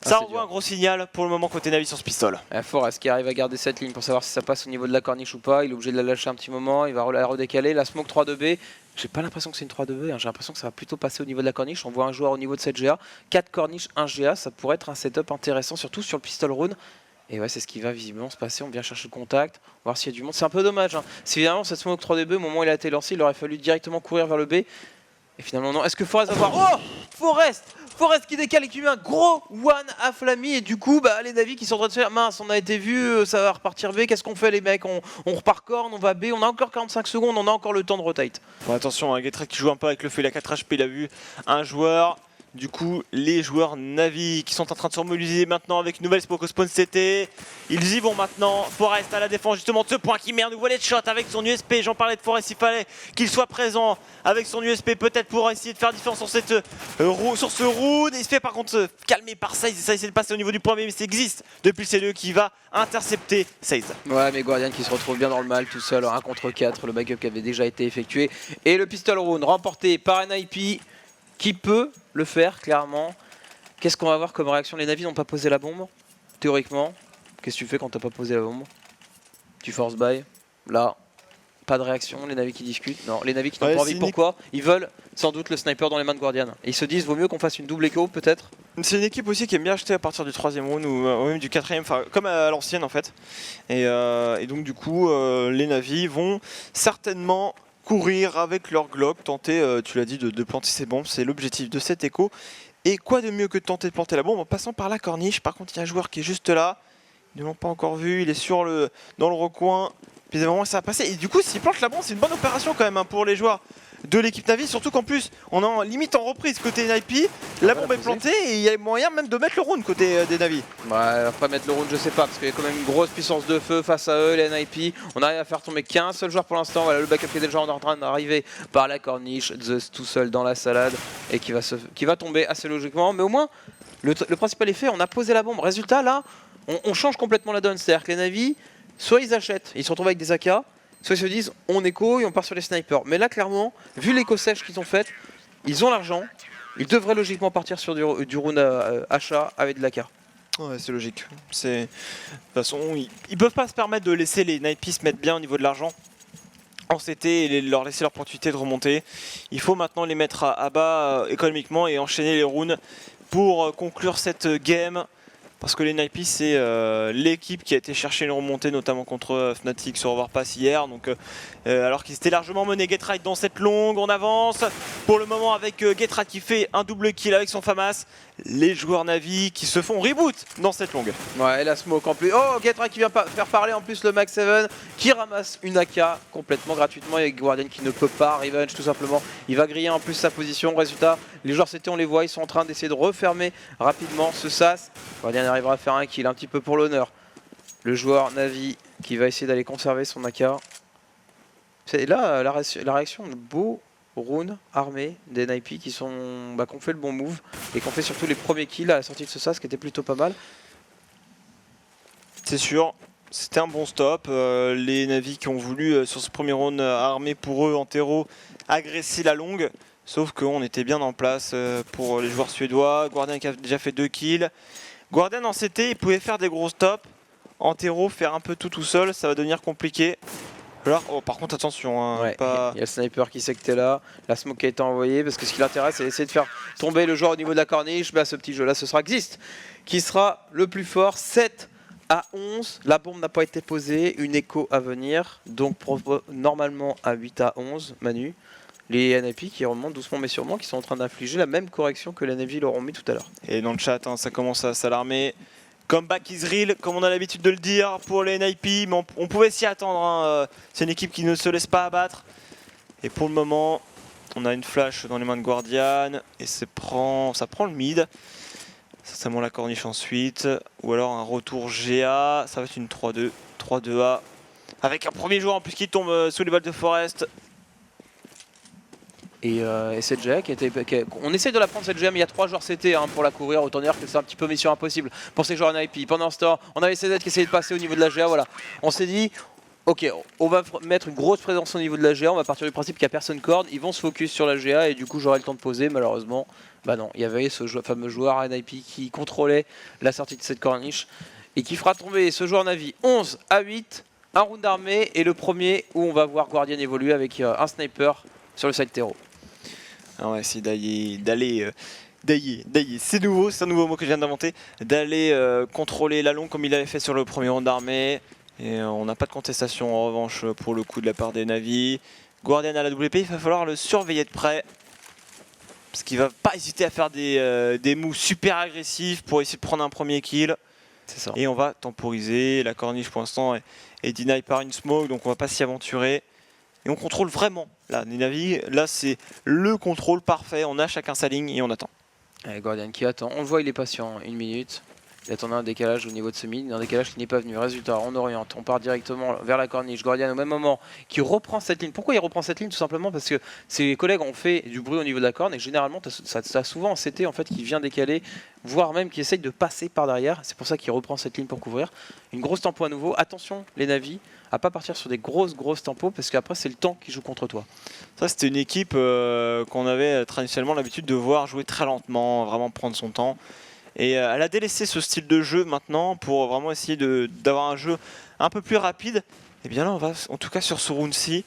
[SPEAKER 1] Ça envoie un gros signal pour le moment côté Navi sur ce pistol.
[SPEAKER 2] Forest qui arrive à garder cette ligne pour savoir si ça passe au niveau de la corniche ou pas. Il est obligé de la lâcher un petit moment, il va la redécaler. La smoke 3-2B, j'ai pas l'impression que c'est une 3-2B, hein. J'ai l'impression que ça va plutôt passer au niveau de la corniche. On voit un joueur au niveau de cette GA, 4 corniches, 1 GA, ça pourrait être un setup intéressant, surtout sur le pistol round. Et ouais, c'est ce qui va visiblement se passer. On vient chercher le contact, voir s'il y a du monde. C'est un peu dommage, hein. Si évidemment cette smoke 3DB, au moment où il a été lancé, il aurait fallu directement courir vers le B. Et finalement, non. Est-ce que Forest va voir... Oh, Forest qui décale et qui met un gros one à Flammy. Et du coup, les Navi qui sont en train de se faire mince, on a été vu, ça va repartir B. Qu'est-ce qu'on fait, les mecs? On repart corne, on va B. On a encore 45 secondes, on a encore le temps de rotate.
[SPEAKER 1] Bon, attention, hein, Getrat qui joue un peu avec le feu, il a 4 HP, il a vu un joueur. Du coup, les joueurs Navi qui sont en train de se mobiliser maintenant avec une nouvelle smoke au spawn CT. Ils y vont maintenant. Forest à la défense justement de ce point qui met un nouveau headshot shot avec son USP. J'en parlais de Forest, il fallait qu'il soit présent avec son USP peut-être pour essayer de faire différence sur, sur ce round. Il se fait par contre calmer par Seize. Ça essaie de passer au niveau du point B, mais c'est Xyz depuis le C2 qui va intercepter Seize.
[SPEAKER 2] Ouais, mais Guardian qui se retrouve bien dans le mal tout seul, 1 contre 4. Le backup qui avait déjà été effectué. Et le pistol round remporté par NIP. Qui peut le faire, clairement. Qu'est-ce qu'on va voir comme réaction? Les Navi n'ont pas posé la bombe, théoriquement. Qu'est-ce que tu fais quand t'as pas posé la bombe? Tu force buy. Là, pas de réaction. Les Navi qui discutent. Non, les Navi qui n'ont pas envie. Pourquoi? Ils veulent sans doute le sniper dans les mains de Guardian. Et ils se disent, vaut mieux qu'on fasse une double écho, peut-être.
[SPEAKER 1] C'est une équipe aussi qui aime bien acheter à partir du 3ème round ou même du 4ème, comme à l'ancienne en fait. Et donc du coup, les Navi vont certainement courir avec leur Glock, tenter, tu l'as dit, de planter ces bombes, c'est l'objectif de cet écho. Et quoi de mieux que de tenter de planter la bombe en passant par la corniche. Par contre, il y a un joueur qui est juste là, ils ne l'ont pas encore vu, il est dans le recoin. Puis évidemment, ça va passer. Et du coup, s'il plante la bombe, c'est une bonne opération quand même hein, pour les joueurs de l'équipe Navi, surtout qu'en plus, on est limite en reprise côté NIP. La bombe est plantée et il y a moyen même de mettre le round côté des Navi.
[SPEAKER 2] Ouais, après mettre le round, je sais pas, parce qu'il y a quand même une grosse puissance de feu face à eux, les NIP. On arrive à faire tomber qu'un seul joueur pour l'instant. Voilà, le backup qui est déjà en train d'arriver par la corniche. Zeus tout seul dans la salade et qui va tomber assez logiquement. Mais au moins, le principal effet, on a posé la bombe. Résultat, là, on change complètement la donne. C'est-à-dire que les Navi, soit ils achètent, ils se retrouvent avec des AK. Soit ils se disent on écho et on part sur les snipers. Mais là clairement, vu l'écho sèche qu'ils ont fait, ils ont l'argent. Ils devraient logiquement partir sur du round achat avec de l'AK.
[SPEAKER 1] Ouais, c'est logique. De toute façon, ils peuvent pas se permettre de laisser les Nipis se mettre bien au niveau de l'argent en CT et leur laisser l'opportunité de remonter. Il faut maintenant les mettre à bas économiquement et enchaîner les rounds pour conclure cette game. Parce que les Nipis, c'est l'équipe qui a été chercher une remontée, notamment contre Fnatic sur Overpass hier. Donc, alors qu'ils étaient largement menés Getrat dans cette longue, on avance. Pour le moment, avec Getrat qui fait un double kill avec son FAMAS. les joueurs Navi qui se font reboot dans cette longue.
[SPEAKER 2] Ouais, et la smoke en plus. Oh, Getra qui vient faire parler en plus le Max 7 qui ramasse une AK complètement gratuitement avec Guardian qui ne peut pas revenge tout simplement. Il va griller en plus sa position. Résultat, les joueurs CT on les voit, ils sont en train d'essayer de refermer rapidement ce sas. Guardian arrivera à faire un kill un petit peu pour l'honneur. Le joueur Navi qui va essayer d'aller conserver son AK. C'est là la réaction de Beau. Rune, Armé, des NIP qui ont fait le bon move et qui ont fait surtout les premiers kills à la sortie de ce sas qui était plutôt pas mal.
[SPEAKER 1] C'est sûr, c'était un bon stop. Les Navi qui ont voulu sur ce premier round armé pour eux en terreau agresser la longue. Sauf qu'on était bien en place pour les joueurs suédois. Guardian qui a déjà fait 2 kills. Guardian en CT il pouvait faire des gros stops. En terreau faire un peu tout seul ça va devenir compliqué. Alors, oh, par contre attention, hein,
[SPEAKER 2] ouais, il y a le sniper qui sait que t'es là, la smoke a été envoyée parce que ce qui l'intéresse c'est d'essayer de faire tomber le joueur au niveau de la corniche. Mais à ce petit jeu là ce sera Xist qui sera le plus fort. 7-11, la bombe n'a pas été posée, une écho à venir, donc normalement à 8-11 Manu. Les NIP qui remontent doucement mais sûrement, qui sont en train d'infliger la même correction que les Navy l'auront mis tout à l'heure.
[SPEAKER 1] Et dans le chat hein, ça commence à s'alarmer. Comeback is real, comme on a l'habitude de le dire pour les NIP, mais on pouvait s'y attendre. Hein. C'est une équipe qui ne se laisse pas abattre. Et pour le moment, on a une flash dans les mains de Guardian et ça prend le mid. Ça monte la corniche ensuite. Ou alors un retour GA, ça va être une 3-2, 3-2A. Avec un premier joueur en plus qui tombe sous les balles de Forest.
[SPEAKER 2] Et cette GA on essaie de la prendre cette GA mais il y a 3 joueurs CT hein, pour la courir, autant dire que c'est un petit peu mission impossible pour ces joueurs NIP. Pendant ce temps, on avait CZ qui essayait de passer au niveau de la GA, voilà. On s'est dit, ok, on va mettre une grosse présence au niveau de la GA, on va partir du principe qu'il n'y a personne corne, ils vont se focus sur la GA et du coup j'aurai le temps de poser, malheureusement, bah non, il y avait ce fameux joueur NIP qui contrôlait la sortie de cette corniche et qui fera tomber ce joueur Navi 11-8, un round d'armée et le premier où on va voir Guardian évoluer avec un sniper sur le side terreau.
[SPEAKER 1] On va essayer d'aller, c'est nouveau, c'est un nouveau mot que je viens d'inventer, d'aller contrôler la longue comme il avait fait sur le premier round d'armée. Et on n'a pas de contestation en revanche pour le coup de la part des Navi. Guardian à la WP, il va falloir le surveiller de près. Parce qu'il va pas hésiter à faire des moves super agressifs pour essayer de prendre un premier kill.
[SPEAKER 2] C'est ça.
[SPEAKER 1] Et on va temporiser, la corniche pour l'instant est deny par une smoke, donc on va pas s'y aventurer. Et on contrôle vraiment, là, les Navi, là c'est le contrôle parfait, on a chacun sa ligne et on attend.
[SPEAKER 2] Allez, Guardian qui attend, on le voit il est patient, 1 minute. Il attendait un décalage au niveau de ce mid, un décalage qui n'est pas venu. Résultat, on oriente, on part directement vers la corniche. Guardian au même moment qui reprend cette ligne. Pourquoi il reprend cette ligne? Tout simplement parce que ses collègues ont fait du bruit au niveau de la corne et généralement ça a souvent un CT en fait qui vient décaler, voire même qui essaye de passer par derrière. C'est pour ça qu'il reprend cette ligne pour couvrir. Une grosse tempo à nouveau. Attention les Navi à pas partir sur des grosses tempos parce qu'après c'est le temps qui joue contre toi.
[SPEAKER 1] Ça c'était une équipe qu'on avait traditionnellement l'habitude de voir jouer très lentement, vraiment prendre son temps. Et elle a délaissé ce style de jeu maintenant pour vraiment essayer d'avoir un jeu un peu plus rapide. Et bien là on va en tout cas sur ce round-ci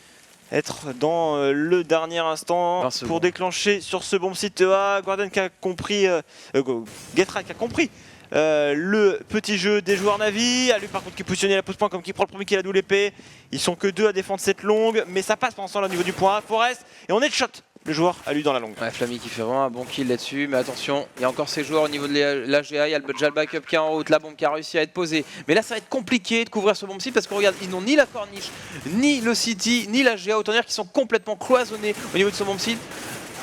[SPEAKER 1] être dans le dernier instant pour déclencher sur ce bomb site A. Guardian qui a compris, Getra qui a compris le petit jeu des joueurs Navi. À lui par contre qui est positionné à la pose-point comme qui prend le premier qui a la double épée. Ils sont que 2 à défendre cette longue, mais ça passe pour l'instant au niveau du point A. Forest et on est de shot. Le joueur a lui dans la longue.
[SPEAKER 2] Ouais, Flammy qui fait vraiment un bon kill là-dessus, mais attention, il y a encore ces joueurs au niveau de la GA, il y a déjà le backup qui est en route, la bombe qui a réussi à être posée. Mais là ça va être compliqué de couvrir ce bomb site parce que regarde, ils n'ont ni la corniche, ni le city, ni la GA, autant dire qu'ils sont complètement cloisonnés au niveau de ce bomb site.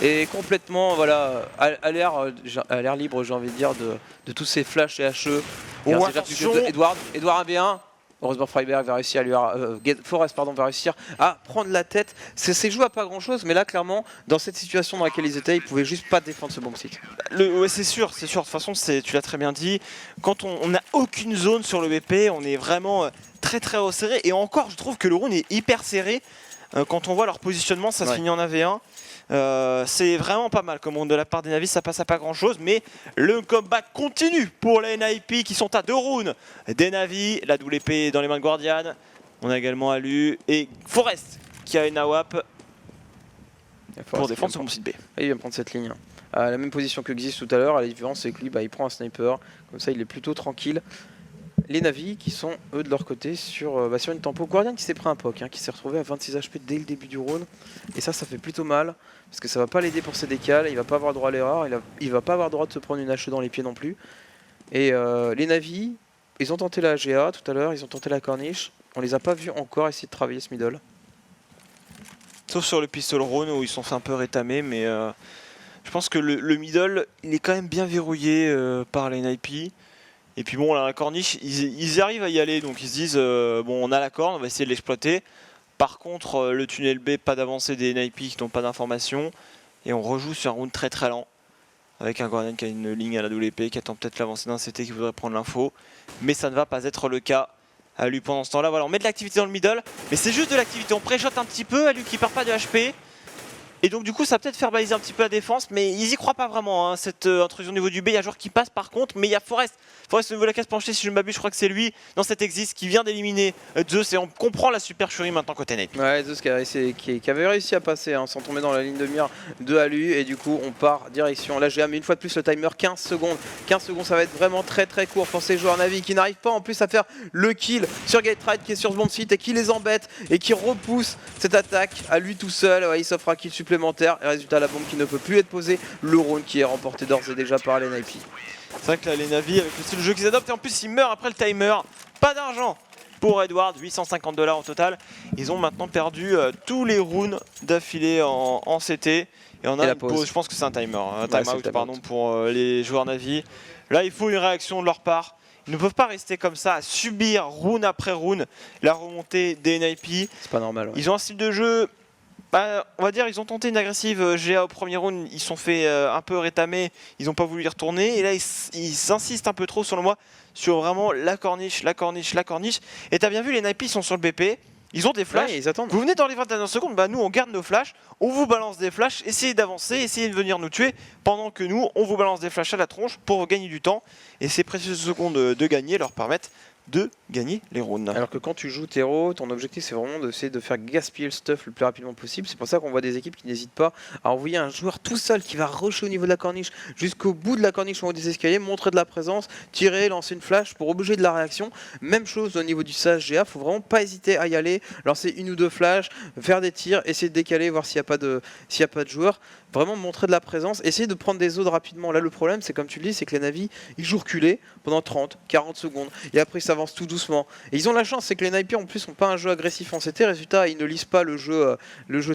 [SPEAKER 2] Et complètement voilà, à l'air libre j'ai envie de dire de tous ces flashs et HE.
[SPEAKER 1] Oh, attention.
[SPEAKER 2] Edward 1v1. Heureusement Freiberg va réussir à lui Forest va réussir à prendre la tête. C'est joué à pas grand chose, mais là clairement dans cette situation dans laquelle ils étaient, ils pouvaient juste pas défendre ce bomb site.
[SPEAKER 1] Ouais, c'est sûr. De toute façon, tu l'as très bien dit. Quand on n'a aucune zone sur le BP, on est vraiment très resserré. Et encore, je trouve que le round est hyper serré. Quand on voit leur positionnement, ça se finit en AV1. C'est vraiment pas mal comme de la part des Navi, ça passe à pas grand chose, mais le comeback continue pour les NIP qui sont à 2 rounds des Navi, la double épée dans les mains de Guardian. On a également Alu et Forest qui a une AWAP pour défendre son site B.
[SPEAKER 2] Il vient prendre cette ligne. La même position que Xist tout à l'heure, la différence c'est que lui il prend un sniper, comme ça il est plutôt tranquille. les Navi qui sont eux de leur côté sur une tempo. Guardian qui s'est pris un poke, qui s'est retrouvé à 26 HP dès le début du round. Et ça fait plutôt mal, parce que ça va pas l'aider pour ses décals, il va pas avoir droit à l'erreur, il va pas avoir droit de se prendre une hache dans les pieds non plus. Et les Navi, ils ont tenté la GA tout à l'heure, ils ont tenté la corniche, on les a pas vus encore essayer de travailler ce middle.
[SPEAKER 1] Sauf sur le pistol round où ils sont fait un peu rétamer, mais je pense que le middle, il est quand même bien verrouillé par les NIP. Et puis bon, là, la corniche, ils arrivent à y aller, donc ils se disent bon, on a la corne, on va essayer de l'exploiter. Par contre, le tunnel B, pas d'avancée des NIP qui n'ont pas d'informations. Et on rejoue sur un round très très lent. Avec un Guardian qui a une ligne à la WP, qui attend peut-être l'avancée d'un CT qui voudrait prendre l'info. Mais ça ne va pas être le cas. Alu pendant ce temps-là, voilà, on met de l'activité dans le middle. Mais c'est juste de l'activité, on pré-shot un petit peu, Alu qui perd pas de HP. Et donc du coup ça va peut-être faire baliser un petit peu la défense, mais ils y croient pas vraiment, cette intrusion au niveau du B. Il y a un joueur qui passe par contre, mais il y a Forest. Forest au niveau de la case penchée, si je ne m'abuse, je crois que c'est lui dans cet exist qui vient d'éliminer Zeus, et on comprend la supercherie maintenant côté NIP.
[SPEAKER 2] Ouais, Zeus qui avait réussi à passer sans tomber dans la ligne de mire de Alu, et du coup on part direction la GA, mais une fois de plus le timer 15 secondes. 15 secondes, ça va être vraiment très très court pour ces joueurs Navi qui n'arrivent pas en plus à faire le kill sur Gateride qui est sur ce bomb site et qui les embête et qui repousse cette attaque à lui tout seul. Ouais, il s'offre un kill supplémentaire. Et résultat, la bombe qui ne peut plus être posée, le round qui est remporté d'ores et déjà par les NIP.
[SPEAKER 1] C'est vrai que là les Navi avec le style de jeu qu'ils adoptent, et en plus ils meurent après le timer. Pas d'argent pour Edward, 850 $ au total. Ils ont maintenant perdu tous les rounds d'affilée en CT. Et on a une pause. Je pense que c'est un timer, un timeout pardon, pour les joueurs Navi. Là il faut une réaction de leur part. Ils ne peuvent pas rester comme ça à subir round après round la remontée des NIP.
[SPEAKER 2] C'est pas normal. Ouais.
[SPEAKER 1] Ils ont un style de jeu, on va dire, ils ont tenté une agressive GA au premier round, ils sont fait un peu rétamer, ils n'ont pas voulu y retourner, et là ils insistent un peu trop selon moi sur vraiment la corniche, la corniche, la corniche. Et t'as bien vu, les NIP ils sont sur le BP, ils ont des flashs,
[SPEAKER 2] ouais, ils attendent.
[SPEAKER 1] Vous venez dans les 20 dernières secondes, nous on garde nos flashs, on vous balance des flashs, essayez d'avancer, essayez de venir nous tuer, pendant que nous on vous balance des flashs à la tronche pour gagner du temps, et ces précieuses secondes de gagner leur permettent de gagner les rounds.
[SPEAKER 2] Alors que quand tu joues terreau, ton objectif c'est vraiment d'essayer de faire gaspiller le stuff le plus rapidement possible. C'est pour ça qu'on voit des équipes qui n'hésitent pas à envoyer un joueur tout seul qui va rusher au niveau de la corniche jusqu'au bout de la corniche, au haut des escaliers, montrer de la présence, tirer, lancer une flash pour obliger de la réaction. Même chose au niveau du sage GA, faut vraiment pas hésiter à y aller, lancer une ou deux flashs, faire des tirs, essayer de décaler, voir s'il n'y a pas de joueurs. Vraiment montrer de la présence, essayer de prendre des zones rapidement. Là le problème c'est comme tu le dis, c'est que les Navi ils jouent reculés pendant 30, 40 secondes et après ils s'avancent tout doucement. Et ils ont la chance, c'est que les Napi en plus n'ont pas un jeu agressif en CT, résultat ils ne lisent pas le jeu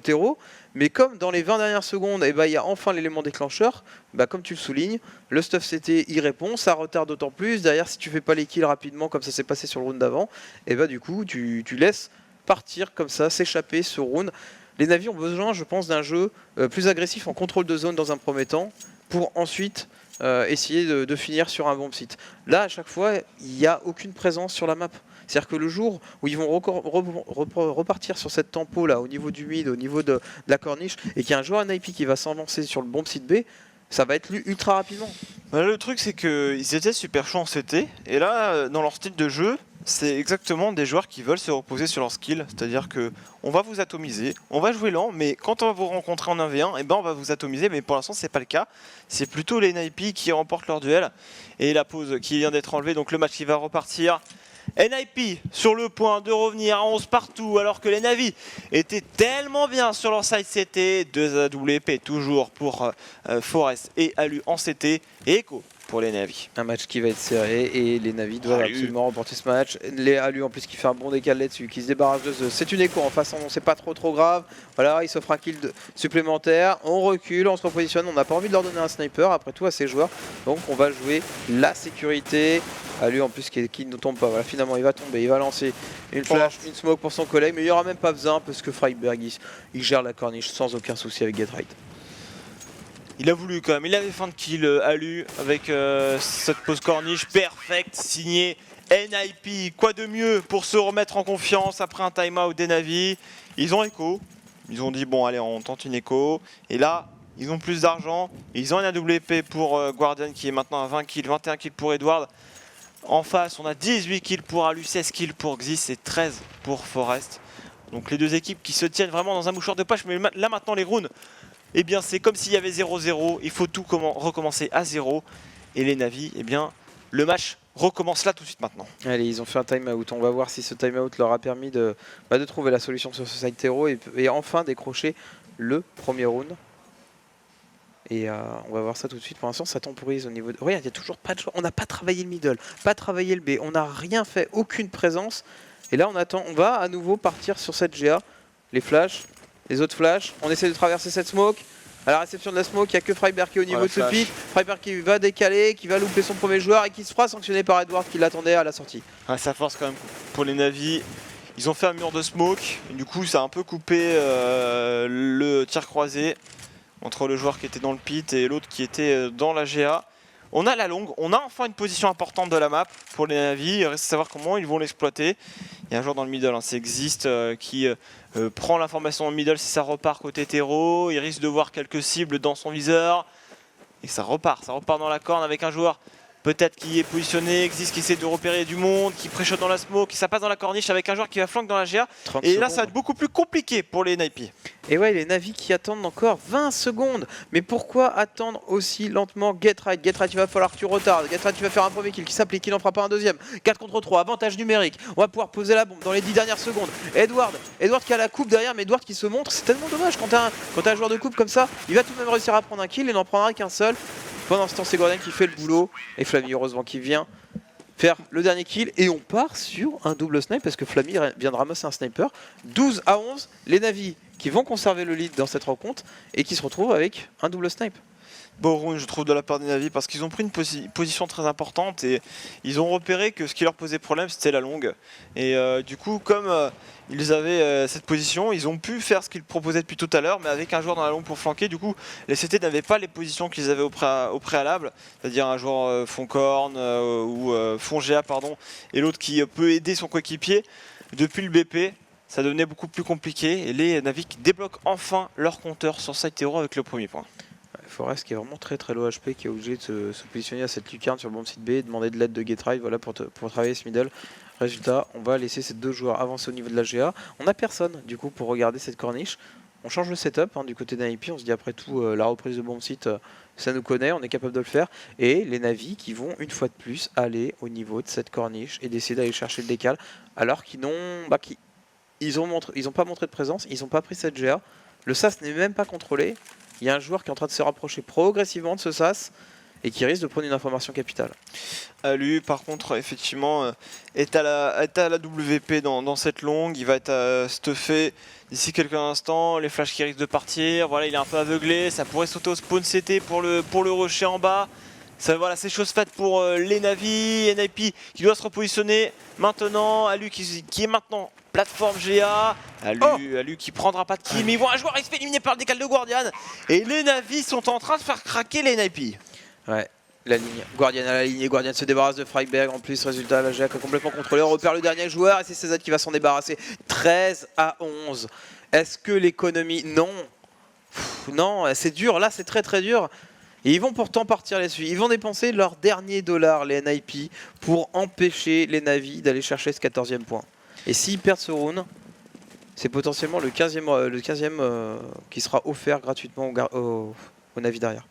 [SPEAKER 2] terreau. Mais comme dans les 20 dernières secondes, il y a enfin l'élément déclencheur, comme tu le soulignes, le stuff CT y répond, ça retarde d'autant plus. Derrière si tu fais pas les kills rapidement comme ça s'est passé sur le round d'avant, et du coup tu laisses partir comme ça, s'échapper ce round. Les Navi ont besoin, je pense, d'un jeu plus agressif en contrôle de zone dans un premier temps, pour ensuite essayer de finir sur un bomb site. Là, à chaque fois, il n'y a aucune présence sur la map. C'est-à-dire que le jour où ils vont repartir sur cette tempo là, au niveau du mid, au niveau de la corniche, et qu'il y a un joueur NIP qui va s'avancer sur le bomb site B, ça va être lu ultra rapidement.
[SPEAKER 1] Le truc, c'est qu'ils étaient super chauds en CT, et là, dans leur style de jeu, c'est exactement des joueurs qui veulent se reposer sur leur skill, c'est-à-dire que on va vous atomiser, on va jouer lent, mais quand on va vous rencontrer en 1v1, on va vous atomiser, mais pour l'instant c'est pas le cas. C'est plutôt les NIP qui remportent leur duel, et la pause qui vient d'être enlevée, donc le match qui va repartir. NIP sur le point de revenir à 11 partout, alors que les Navi étaient tellement bien sur leur side CT. 2 AWP toujours pour Forest et Alu en CT, et Echo pour les Navi.
[SPEAKER 2] Un match qui va être serré et les Navi doivent absolument remporter ce match. Les Alu en plus qui fait un bon décal là-dessus, qui se débarrasse de Zeus. C'est une Echo en face, c'est pas trop grave. Voilà, il s'offre un kill supplémentaire. On recule, on se repositionne. On n'a pas envie de leur donner un sniper après tout à ces joueurs. Donc on va jouer la sécurité. Alu en plus qui ne tombe pas. Voilà, finalement il va tomber, il va lancer une flash, une smoke pour son collègue, mais il n'y aura même pas besoin parce que Freiberg il gère la corniche sans aucun souci avec Gateride.
[SPEAKER 1] Il a voulu quand même, il avait fin de kill Alu avec cette pause corniche perfect, signé NIP. Quoi de mieux pour se remettre en confiance après un timeout des Navi. Ils ont Echo, ils ont dit bon allez on tente une Echo, et là ils ont plus d'argent, ils ont un AWP pour Guardian qui est maintenant à 20 kills, 21 kills pour Edward. En face, on a 18 kills pour Alu, 16 kills pour Xis et 13 pour Forest. Donc les deux équipes qui se tiennent vraiment dans un mouchoir de poche. Mais là maintenant les rounds, eh bien c'est comme s'il y avait 0-0. Il faut tout recommencer à 0. Et les Navi, eh bien le match recommence là tout de suite maintenant.
[SPEAKER 2] Allez, ils ont fait un time-out. On va voir si ce time-out leur a permis de trouver la solution sur ce side terreau et enfin décrocher le premier round. Et on va voir ça tout de suite. Pour l'instant, ça temporise au niveau de... Regarde, il n'y a toujours pas de choix. On n'a pas travaillé le middle, pas travaillé le B. On n'a rien fait, aucune présence. Et là, on attend. On va à nouveau partir sur cette GA. Les flashs, les autres flashs. On essaie de traverser cette smoke. À la réception de la smoke, il n'y a que Freiberg qui est au niveau de ce pic. Freiberg qui va décaler, qui va louper son premier joueur et qui se fera sanctionner par Edward qui l'attendait à la sortie.
[SPEAKER 1] Ouais, ça force quand même pour les Navi. Ils ont fait un mur de smoke. Et du coup, ça a un peu coupé le tir croisé entre le joueur qui était dans le pit et l'autre qui était dans la GA. On a la longue, on a enfin une position importante de la map pour les Navi. Il reste à savoir comment ils vont l'exploiter. Il y a un joueur dans le middle, hein, c'est Exist qui prend l'information dans le middle si ça repart côté terreau. Il risque de voir quelques cibles dans son viseur. Et ça repart dans la corne avec un joueur peut-être qui est positionné, Exist qui essaie de repérer du monde, qui pré-shot dans la smoke, qui ça passe dans la corniche avec un joueur qui va flank dans la GA. Et là ça va être beaucoup plus compliqué pour les Navi.
[SPEAKER 2] Et ouais, les Navi qui attendent encore 20 secondes. Mais pourquoi attendre aussi lentement Get Right, il va falloir que tu retardes. Get Right, tu vas faire un premier kill qui s'applique, il n'en fera pas un deuxième. 4 contre 3, avantage numérique. On va pouvoir poser la bombe dans les 10 dernières secondes. Edward qui a la coupe derrière, mais Edward qui se montre. C'est tellement dommage quand t'as un joueur de coupe comme ça. Il va tout de même réussir à prendre un kill et n'en prendra qu'un seul. Pendant ce temps, c'est Guardian qui fait le boulot. Et Flammy, heureusement, qui vient faire le dernier kill. Et on part sur un double snipe parce que Flammy vient de ramasser un sniper. 12 à 11, les Navi qui vont conserver le lead dans cette rencontre et qui se retrouvent avec un double snipe.
[SPEAKER 1] Beau round, je trouve, de la part des Navi parce qu'ils ont pris une position très importante et ils ont repéré que ce qui leur posait problème c'était la longue. Et du coup, comme ils avaient cette position, ils ont pu faire ce qu'ils proposaient depuis tout à l'heure, mais avec un joueur dans la longue pour flanquer. Du coup, les CT n'avaient pas les positions qu'ils avaient au préalable, c'est-à-dire un joueur fond corne ou fond GA, pardon, et l'autre qui peut aider son coéquipier. Depuis le BP, ça devenait beaucoup plus compliqué et les Navi qui débloquent enfin leur compteur sur side terreau avec le premier point.
[SPEAKER 2] Forest qui est vraiment très low HP, qui est obligé de se positionner à cette lucarne sur le bomb site B et demander de l'aide de Getrive voilà, pour travailler ce middle. Résultat, on va laisser ces deux joueurs avancer au niveau de la GA. On n'a personne du coup pour regarder cette corniche. On change le setup du côté d'IP, on se dit après tout la reprise de bomb site ça nous connaît, on est capable de le faire. Et les Navi qui vont une fois de plus aller au niveau de cette corniche et d'essayer d'aller chercher le décal alors qu'ils n'ont ils ont pas montré de présence, ils n'ont pas pris cette GA. Le SAS n'est même pas contrôlé. Il y a un joueur qui est en train de se rapprocher progressivement de ce SAS et qui risque de prendre une information capitale.
[SPEAKER 1] Lui, par contre, effectivement, est à la WP dans cette longue. Il va être stuffé d'ici quelques instants. Les flashs qui risquent de partir. Voilà, il est un peu aveuglé. Ça pourrait sauter au spawn CT pour le rusher en bas. Ça, voilà, c'est chose faite pour les Navi. NIP qui doit se repositionner maintenant. Alu qui est maintenant plateforme GA. Alu qui prendra pas de kill. Mais ils vont un joueur XP éliminé par le décal de Guardian. Et les Navi sont en train de faire craquer les NIP.
[SPEAKER 2] Ouais, la ligne. Guardian à la ligne et Guardian se débarrasse de Freiberg. En plus, résultat, la GA a complètement contrôlé. On repère le dernier joueur et c'est CZ qui va s'en débarrasser. 13 à 11. Est-ce que l'économie... Non. Non, c'est dur. Là, c'est très dur. Et ils vont pourtant partir là-dessus. Ils vont dépenser leur dernier dollar, les NIP, pour empêcher les Navi d'aller chercher ce 14e point. Et s'ils perdent ce round, c'est potentiellement le 15e qui sera offert gratuitement aux Navi derrière.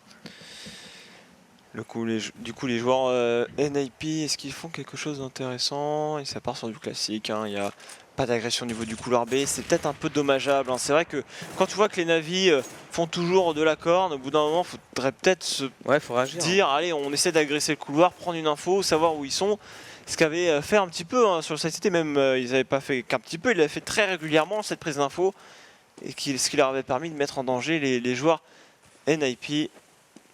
[SPEAKER 1] Du coup, les joueurs NIP, est-ce qu'ils font quelque chose d'intéressant? Et ça part sur du classique. Il n'y a pas d'agression au niveau du couloir B. C'est peut-être un peu dommageable. C'est vrai que quand tu vois que les Navi font toujours de la corne, au bout d'un moment, il faudrait peut-être se dire allez, on essaie d'agresser le couloir, prendre une info, savoir où ils sont. Ce qu'avait fait un petit peu sur le site CT, même ils n'avaient pas fait qu'un petit peu, ils l'avaient fait très régulièrement cette prise d'info. Et ce qui leur avait permis de mettre en danger les joueurs NIP.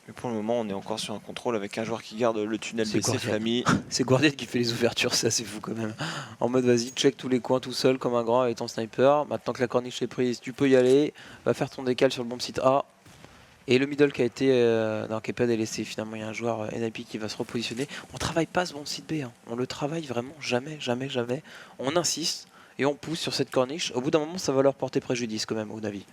[SPEAKER 1] Mais pour le moment, on est encore sur un contrôle avec un joueur qui garde le tunnel BC Flammy.
[SPEAKER 2] C'est Guardian qui fait les ouvertures, c'est assez fou quand même. En mode vas-y, check tous les coins tout seul comme un grand avec ton sniper. Maintenant que la corniche est prise, tu peux y aller. Va faire ton décal sur le bomb site A. Et le middle qui a été qui n'est pas délaissé, finalement il y a un joueur NIP qui va se repositionner. On travaille pas ce bomb site B, on le travaille vraiment jamais. On insiste et on pousse sur cette corniche. Au bout d'un moment, ça va leur porter préjudice quand même aux Navi.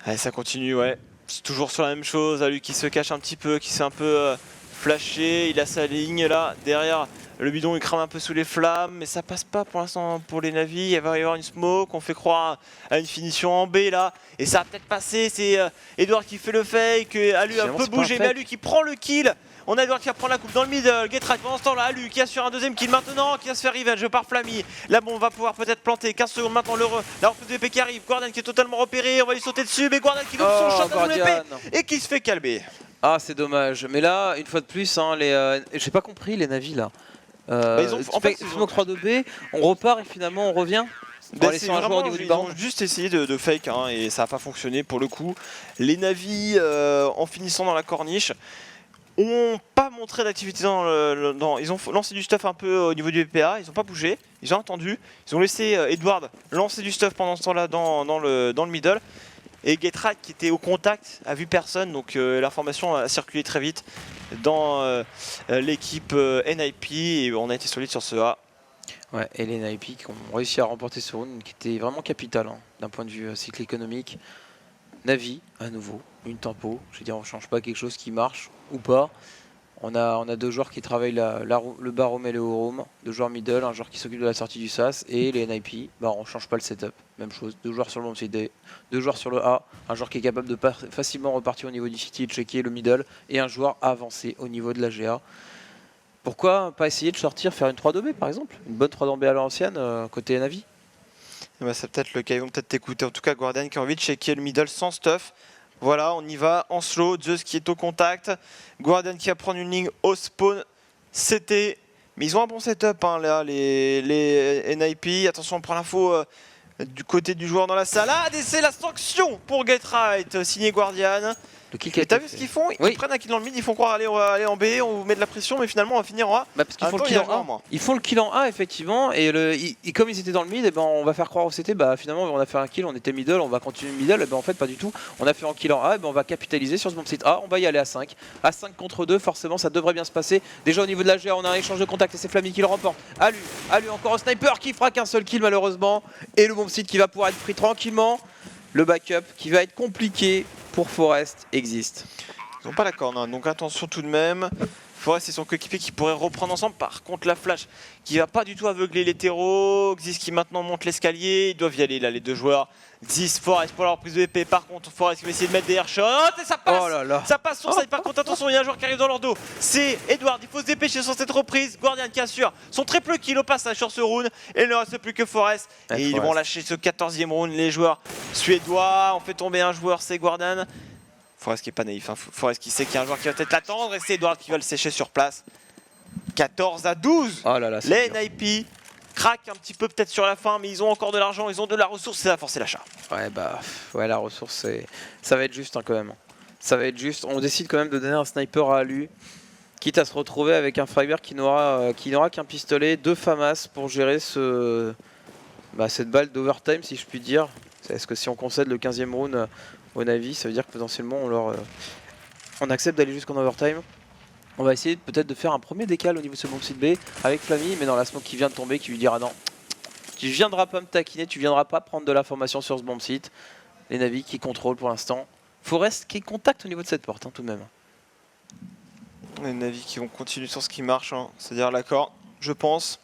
[SPEAKER 1] Allez, ça continue, ouais. C'est toujours sur la même chose, Alu qui se cache un petit peu, qui s'est un peu flashé, il a sa ligne là, derrière Le bidon il crame un peu sous les flammes, mais ça passe pas pour l'instant pour les navis. Il va y avoir une smoke, on fait croire à une finition en B là, et ça va peut-être passer. C'est Edward qui fait le fake, Alu a un
[SPEAKER 2] Finalement,
[SPEAKER 1] peu
[SPEAKER 2] c'est pas un
[SPEAKER 1] bougé, mais
[SPEAKER 2] fake.
[SPEAKER 1] Alu qui prend le kill. On a Edward qui va prendre la coupe dans le middle. Getride pendant ce temps là, Alu qui assure un deuxième kill maintenant, qui va se faire revenge par Flammy. Là bon, on va pouvoir peut-être planter 15 secondes maintenant la reprise de l'épée qui arrive. Guardian qui est totalement repéré, on va lui sauter dessus, mais Guardian qui loupe son shot dans l'épée
[SPEAKER 2] Guardian.
[SPEAKER 1] et qui se fait calmer.
[SPEAKER 2] Ah, c'est dommage. Mais là, une fois de plus, hein, j'ai pas compris les navis là.
[SPEAKER 1] Ils ont- en fait, ils ont-
[SPEAKER 2] smoke 3-2B, on repart et finalement on revient. On va laisser un joueur au niveau du
[SPEAKER 1] ils
[SPEAKER 2] baron.
[SPEAKER 1] ont juste essayé de fake hein, et ça n'a pas fonctionné pour le coup. Les navis, en finissant dans la corniche, ont pas montré d'activité ils ont lancé du stuff un peu au niveau du BPA, ils ont pas bougé, ils ont attendu, ils ont laissé Edward lancer du stuff pendant ce temps-là dans le middle. Et Getride qui était au contact a vu personne, donc l'information a circulé très vite dans l'équipe NIP et on a été solide sur ce A.
[SPEAKER 2] Ouais, et les Naipi qui ont réussi à remporter ce round qui était vraiment capital hein, d'un point de vue cycle économique. Navi, à nouveau, une tempo. Je veux dire, on change pas quelque chose qui marche ou pas. On a deux joueurs qui travaillent le barom et le room, deux joueurs middle, un joueur qui s'occupe de la sortie du SAS et les NIP, bah on change pas le setup, même chose, deux joueurs sur le bomb CD, deux joueurs sur le A, un joueur qui est capable de facilement repartir au niveau du city et checker le middle et un joueur avancé au niveau de la GA. Pourquoi pas essayer de sortir, faire une 3-2B par exemple, une bonne 3-2B à l'ancienne côté Navi?
[SPEAKER 1] Bah, c'est peut-être le cas, ils vont peut-être t'écouter. En tout cas, Guardian qui a envie de checker le middle sans stuff. Voilà, on y va en slow. Zeus qui est au contact. Guardian qui va prendre une ligne au spawn. C'était. Mais ils ont un bon setup, hein, là, les NIP. Attention, on prend l'info du côté du joueur dans la salade. Et c'est la sanction pour Getride, signé Guardian.
[SPEAKER 2] Le kick a
[SPEAKER 1] Et t'as
[SPEAKER 2] été
[SPEAKER 1] vu ce
[SPEAKER 2] fait.
[SPEAKER 1] qu'ils font?
[SPEAKER 2] Oui.
[SPEAKER 1] Ils prennent un kill dans le mid, ils font croire aller en B, on vous met de la pression, mais finalement on va finir en A.
[SPEAKER 2] Bah parce qu'ils
[SPEAKER 1] En
[SPEAKER 2] font
[SPEAKER 1] même
[SPEAKER 2] le
[SPEAKER 1] temps,
[SPEAKER 2] kill
[SPEAKER 1] il y a
[SPEAKER 2] en
[SPEAKER 1] un joueur
[SPEAKER 2] A.
[SPEAKER 1] en moins.
[SPEAKER 2] Ils font le kill en A effectivement et comme ils étaient dans le mid, et ben on va faire croire au CT bah finalement on a fait un kill, on était middle, on va continuer middle, et ben en fait pas du tout. On a fait un kill en A, et ben on va capitaliser sur ce bon site A, on va y aller à 5. À 5 contre 2, forcément ça devrait bien se passer. Déjà au niveau de la GA, on a un échange de contact et c'est Flammy qui le remporte. Alu encore un sniper qui fera qu'un seul kill malheureusement. Et le bon site qui va pouvoir être pris tranquillement. Le backup qui va être compliqué pour Forest existe.
[SPEAKER 1] Ils n'ont pas la corne, hein, donc attention tout de même. Forest et son coéquipier qui pourraient reprendre ensemble. Par contre, la flash qui va pas du tout aveugler les terreaux. Xis qui maintenant monte l'escalier. Ils doivent y aller là, les deux joueurs. Xis, Forest pour la reprise de épée. Par contre, Forest qui va essayer de mettre des airshots. Et ça passe!
[SPEAKER 2] Oh là là.
[SPEAKER 1] Ça passe sur side. Par contre, attention, il y a un joueur qui arrive dans leur dos. C'est Edward. Il faut se dépêcher sur cette reprise. Guardian qui assure son triple kill au passage sur ce round. Et il ne reste plus que Forest.
[SPEAKER 2] Ouais,
[SPEAKER 1] Et ils
[SPEAKER 2] Forest.
[SPEAKER 1] vont lâcher ce 14e round. Les joueurs suédois. On fait tomber un joueur, c'est Guardian. Forest qui est pas naïf, hein. Forest qui sait qu'il y a un joueur qui va peut-être l'attendre et c'est Edward qui va le sécher sur place. 14-12.
[SPEAKER 2] Oh là là, c'est
[SPEAKER 1] Les
[SPEAKER 2] dur.
[SPEAKER 1] NIP craquent un petit peu peut-être sur la fin, mais ils ont encore de l'argent, ils ont de la ressource, c'est à forcer l'achat.
[SPEAKER 2] Ouais bah ouais la ressource ça va être juste hein, quand même. Ça va être juste. On décide quand même de donner un sniper à Alu, quitte à se retrouver avec un Fiber qui n'aura qu'un pistolet, deux FAMAS pour gérer cette balle d'overtime si je puis dire. Est-ce que si on concède le 15e round au Navi, ça veut dire que potentiellement on accepte d'aller jusqu'en overtime. On va essayer peut-être de faire un premier décal au niveau de ce bon site B avec Flammy, mais dans la smoke qui vient de tomber, qui lui dira non, tu viendras pas me taquiner, tu viendras pas prendre de l'information sur ce bomb site. Les Navi qui contrôlent pour l'instant. Forest qui est contact au niveau de cette porte hein, tout de même.
[SPEAKER 1] Les Navi qui vont continuer sur ce qui marche, hein. C'est-à-dire l'accord, je pense.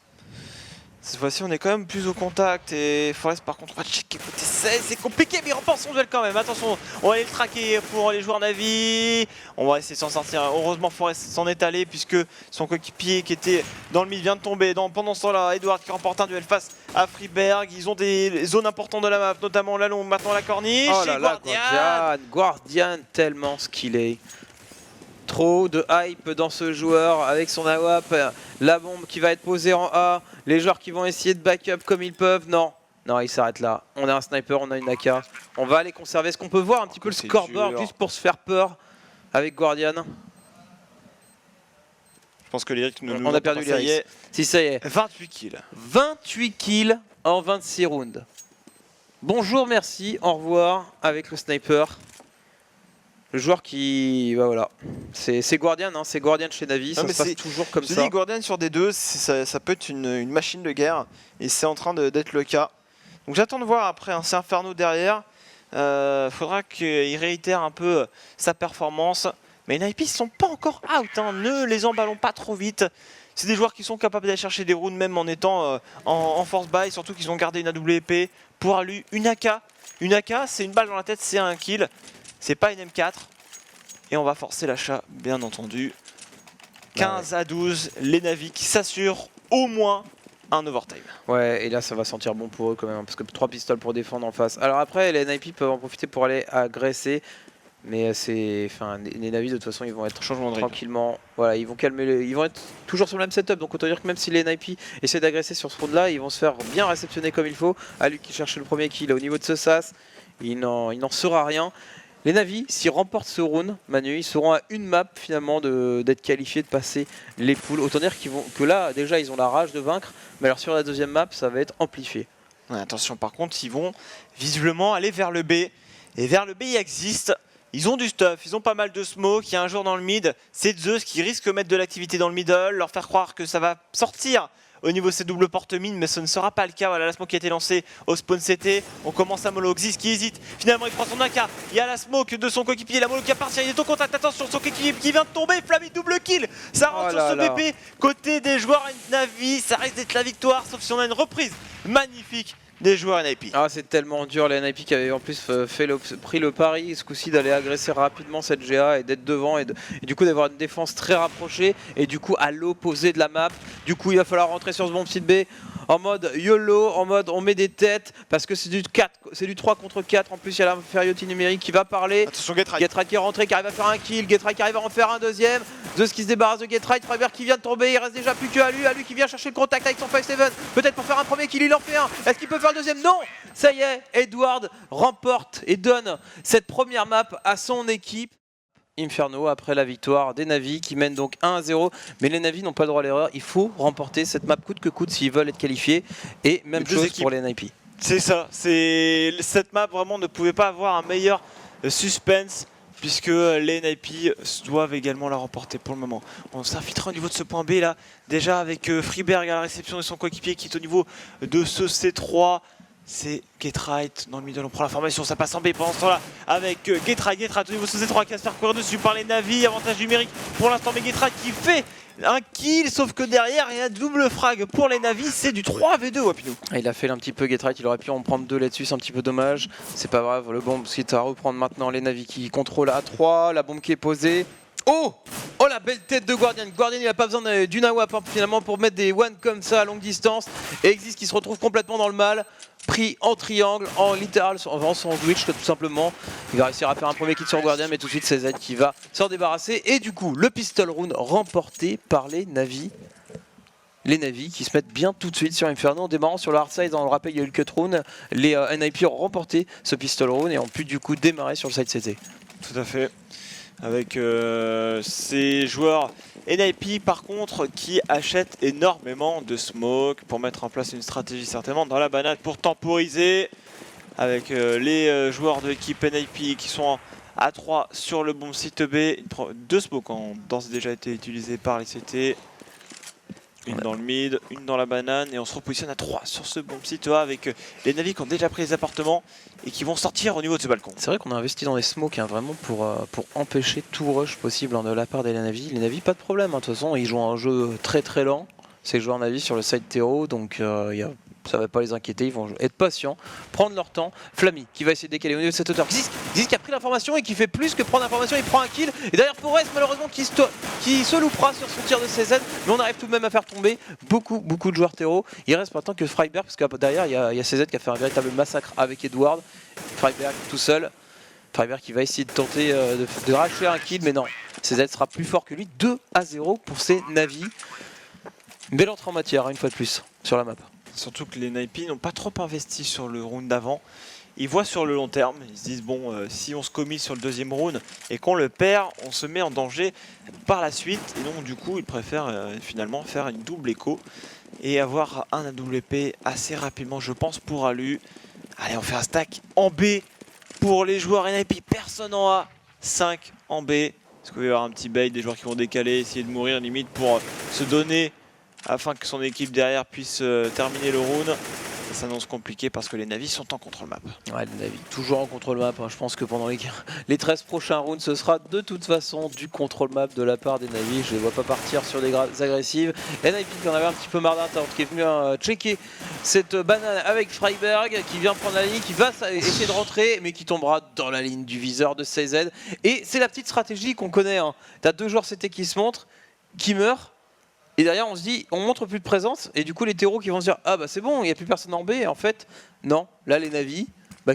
[SPEAKER 1] Cette fois-ci, on est quand même plus au contact et Forest par contre, on va checker côté 16, c'est compliqué, mais il remporte son duel quand même. Attention, on va aller le traquer pour les joueurs Navi. On va essayer de s'en sortir. Heureusement, Forest s'en est allé puisque son coéquipier qui était dans le mid vient de tomber. Pendant ce temps-là, Edward qui remporte un duel face à Freeberg. Ils ont des zones importantes de la map, notamment la longue, maintenant la corniche.
[SPEAKER 2] Oh
[SPEAKER 1] et
[SPEAKER 2] là là, Guardian tellement skillé. Trop de hype dans ce joueur avec son AWP, la bombe qui va être posée en A, les joueurs qui vont essayer de backup comme ils peuvent. Non, il s'arrête là. On a un sniper, on a une AK. On va aller conserver. Est-ce qu'on peut voir un petit peu le
[SPEAKER 1] C'est
[SPEAKER 2] scoreboard
[SPEAKER 1] dur.
[SPEAKER 2] juste pour se faire peur avec Guardian?
[SPEAKER 1] Je pense que l'Eric nous
[SPEAKER 2] On a perdu
[SPEAKER 1] ça y
[SPEAKER 2] les
[SPEAKER 1] est.
[SPEAKER 2] Si ça y est.
[SPEAKER 1] 28 kills.
[SPEAKER 2] 28 kills en 26 rounds. Bonjour, merci, au revoir avec le sniper. Le joueur qui... Bah voilà. C'est Guardian, hein, c'est Guardian chez Navi, ça
[SPEAKER 1] mais
[SPEAKER 2] se passe
[SPEAKER 1] c'est-
[SPEAKER 2] toujours comme
[SPEAKER 1] Je te
[SPEAKER 2] ça.
[SPEAKER 1] dis, Guardian sur D2, ça peut être une machine de guerre et c'est en train d'être le cas. Donc j'attends de voir après, hein, c'est Inferno derrière. Faudra qu'il réitère un peu sa performance. Mais les NIP ils sont pas encore out, hein. Ne les emballons pas trop vite. C'est des joueurs qui sont capables d'aller chercher des rounds même en étant en force buy, surtout qu'ils ont gardé une AWP. Pour Alu, une AK. Une AK, c'est une balle dans la tête, c'est un kill. C'est pas une M4. Et on va forcer l'achat, bien entendu. 15 à 12, les Navi qui s'assurent au moins un overtime.
[SPEAKER 2] Ouais, et là ça va sentir bon pour eux quand même, hein, parce que 3 pistoles pour défendre en face. Alors après, les NIP peuvent en profiter pour aller agresser. Mais c'est, enfin, les Navi de toute façon ils vont être tranquillement, voilà, ils vont calmer, ils vont être toujours sur le même setup. Donc autant dire que même si les NIP essaient d'agresser sur ce round là, ils vont se faire bien réceptionner comme il faut. À lui qui cherche le premier kill au niveau de ce sas, il n'en sera rien. Les Navi, s'ils remportent ce round, Manu, ils seront à une map finalement d'être qualifiés, de passer les poules. Autant dire que là déjà ils ont la rage de vaincre, mais alors sur la deuxième map ça va être amplifié.
[SPEAKER 1] Ouais, attention par contre, ils vont visiblement aller vers le B. Et vers le B il existe. Ils ont du stuff, ils ont pas mal de smoke, il y a un joueur dans le mid, c'est Zeus qui risque de mettre de l'activité dans le middle, leur faire croire que ça va sortir au niveau de ces doubles porte-mines, mais ce ne sera pas le cas. Voilà la smoke qui a été lancée au spawn CT, on commence à Molo, Xis qui hésite, finalement il prend son AK, il y a la smoke de son coéquipier, la Molo qui appartient, il est au contact, attention son coéquipier qui vient de tomber, Flammy double kill, ça rentre sur ce BP, côté des joueurs Navi, ça risque d'être la victoire, sauf si on a une reprise magnifique des joueurs NIP.
[SPEAKER 2] Ah, c'est tellement dur, les NIP qui avaient en plus pris le pari ce coup-ci d'aller agresser rapidement cette GA et d'être devant et du coup d'avoir une défense très rapprochée et du coup à l'opposé de la map. Du coup il va falloir rentrer sur ce bon petit B en mode YOLO, en mode on met des têtes parce que c'est du 3 contre 4. En plus il y a l'infériorité numérique qui va parler.
[SPEAKER 1] Attention Getright.
[SPEAKER 2] Getright qui est rentré, qui arrive à faire un kill, Getright qui arrive à en faire un deuxième. Zeus qui se débarrasse de Getright, Freiberg qui vient de tomber, il reste déjà plus que Alu qui vient chercher le contact avec son 5-7, peut-être pour faire un premier kill, il en fait un. Est-ce qu'il peut faire le deuxième? Non. Ça y est, Edward remporte et donne cette première map à son équipe. Inferno après la victoire des Navi qui mènent donc 1-0, mais les Navi n'ont pas le droit à l'erreur, il faut remporter cette map coûte que coûte s'ils veulent être qualifiés, et même chose pour les NIP.
[SPEAKER 1] C'est ça, cette map vraiment ne pouvait pas avoir un meilleur suspense puisque les NIP doivent également la remporter pour le moment. On s'infiltre au niveau de ce point B là, déjà avec Freeberg à la réception de son coéquipier qui est au niveau de ce C3. C'est Getright dans le middle, on prend l'information, ça passe en B pendant ce temps-là avec Getright au niveau de ce C3 qui va se faire courir dessus par les Navi, avantage numérique pour l'instant, mais Getright qui fait un kill, sauf que derrière il y a double frag pour les Navi, c'est du 3v2 Wapinou.
[SPEAKER 2] Il a fait un petit peu Getright, il aurait pu en prendre 2 là-dessus, c'est un petit peu dommage, c'est pas grave, le bombe qui est à reprendre maintenant, les Navi qui contrôlent A3, la bombe qui est posée. Oh la belle tête de Guardian. Guardian il n'a pas besoin d'une AWP finalement pour mettre des one comme ça à longue distance. Et Exis qui se retrouve complètement dans le mal. Pris en triangle, en littéral, en sandwich tout simplement. Il va réussir à faire un premier kill sur Guardian, mais tout de suite c'est Z qui va s'en débarrasser. Et du coup le pistol round remporté par les Navi. Les Navi qui se mettent bien tout de suite sur Inferno en démarrant sur le hard side. On le rappelle, il y a eu le cut round. Les NIP ont remporté ce pistol round et ont pu du coup démarrer sur le side CT.
[SPEAKER 1] Tout à fait. Avec ces joueurs NIP par contre qui achètent énormément de smoke pour mettre en place une stratégie certainement dans la banane pour temporiser, avec les joueurs de l'équipe NIP qui sont à 3 sur le bon site B. 2 smokes ont déjà été utilisés par les CT. Une dans le mid, une dans la banane, et on se repositionne à 3 sur ce bon site A avec les Navi qui ont déjà pris les appartements et qui vont sortir au niveau de ce balcon.
[SPEAKER 2] C'est vrai qu'on a investi dans les smokes hein, vraiment pour empêcher tout rush possible hein, de la part des Navi. Les Navi, pas de problème, hein. De toute façon ils jouent un jeu très très lent, ces joueurs Navi sur le side terreau, donc ça va pas les inquiéter, ils vont être patients, prendre leur temps. Flammy qui va essayer de décaler au niveau de cette hauteur. Xis qui a pris l'information et qui fait plus que prendre l'information, il prend un kill. Et derrière Forest malheureusement qui se loupera sur son tir de CZ, mais on arrive tout de même à faire tomber beaucoup de joueurs terreau. Il reste maintenant que Freiberg, parce que derrière il y a CZ qui a fait un véritable massacre avec Edward. Freiberg tout seul. Freiberg qui va essayer de tenter de racheter un kill, mais non, CZ sera plus fort que lui. 2-0 pour ces Navi. Belle entrée en matière, une fois de plus, sur la map.
[SPEAKER 1] Surtout que les NIP n'ont pas trop investi sur le round d'avant. Ils voient sur le long terme, ils se disent bon, si on se commit sur le deuxième round et qu'on le perd, on se met en danger par la suite. Et donc du coup, ils préfèrent finalement faire une double écho et avoir un AWP assez rapidement, je pense, pour Alu. Allez, on fait un stack en B pour les joueurs NIP, personne en A, 5 en B. Est-ce qu'il va y avoir un petit bait, des joueurs qui vont décaler, essayer de mourir limite pour se donner afin que son équipe derrière puisse terminer le round. ça s'annonce compliqué parce que les Navis sont en contrôle map.
[SPEAKER 2] Ouais, les Navis toujours en contrôle map. Je pense que pendant les 13 prochains rounds, ce sera de toute façon du contrôle map de la part des Navis. Je les vois pas partir sur des agressives. NIP qui en avait un petit peu marre d'attendre, qui est venu checker cette banane avec Freiberg, qui vient prendre la ligne, qui va essayer de rentrer, mais qui tombera dans la ligne du viseur de CZ. Et c'est la petite stratégie qu'on connaît. Hein. Tu as 2 joueurs CT qui se montrent, qui meurent. Et derrière on se dit, on montre plus de présence, et du coup les terreaux qui vont se dire, ah bah c'est bon, il n'y a plus personne en B, et en fait, non, là les Navis,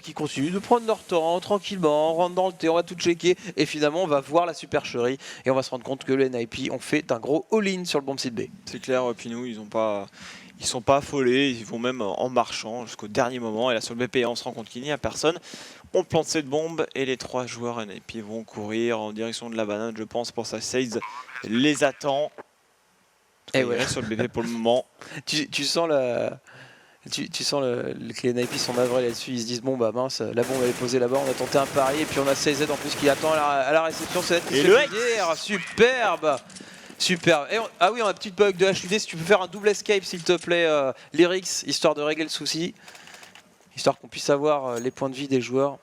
[SPEAKER 2] qui continuent de prendre leur temps, tranquillement, on rentre dans le terreau, on va tout checker, et finalement on va voir la supercherie, et on va se rendre compte que les NIP ont fait un gros all-in sur le bomb site B.
[SPEAKER 1] C'est clair, Pinou, ils sont pas affolés, ils vont même en marchant jusqu'au dernier moment, et là sur le BP on se rend compte qu'il n'y a personne. On plante cette bombe, et les 3 joueurs NIP vont courir en direction de la banane, je pense, pour ça, Seize les attend. Et ouais, sur le BP pour le moment.
[SPEAKER 2] tu sens que les NIP sont navrés là-dessus. Ils se disent, bon bah mince, la bombe elle est posée là-bas, on a tenté un pari, et puis on a CZ en plus qui attend à la réception. C'est
[SPEAKER 1] et le
[SPEAKER 2] superbe. Superbe. Ah oui, on a un petit bug de HUD. Si tu peux faire un double escape, s'il te plaît, Lyrix, histoire de régler le souci, histoire qu'on puisse avoir les points de vie des joueurs.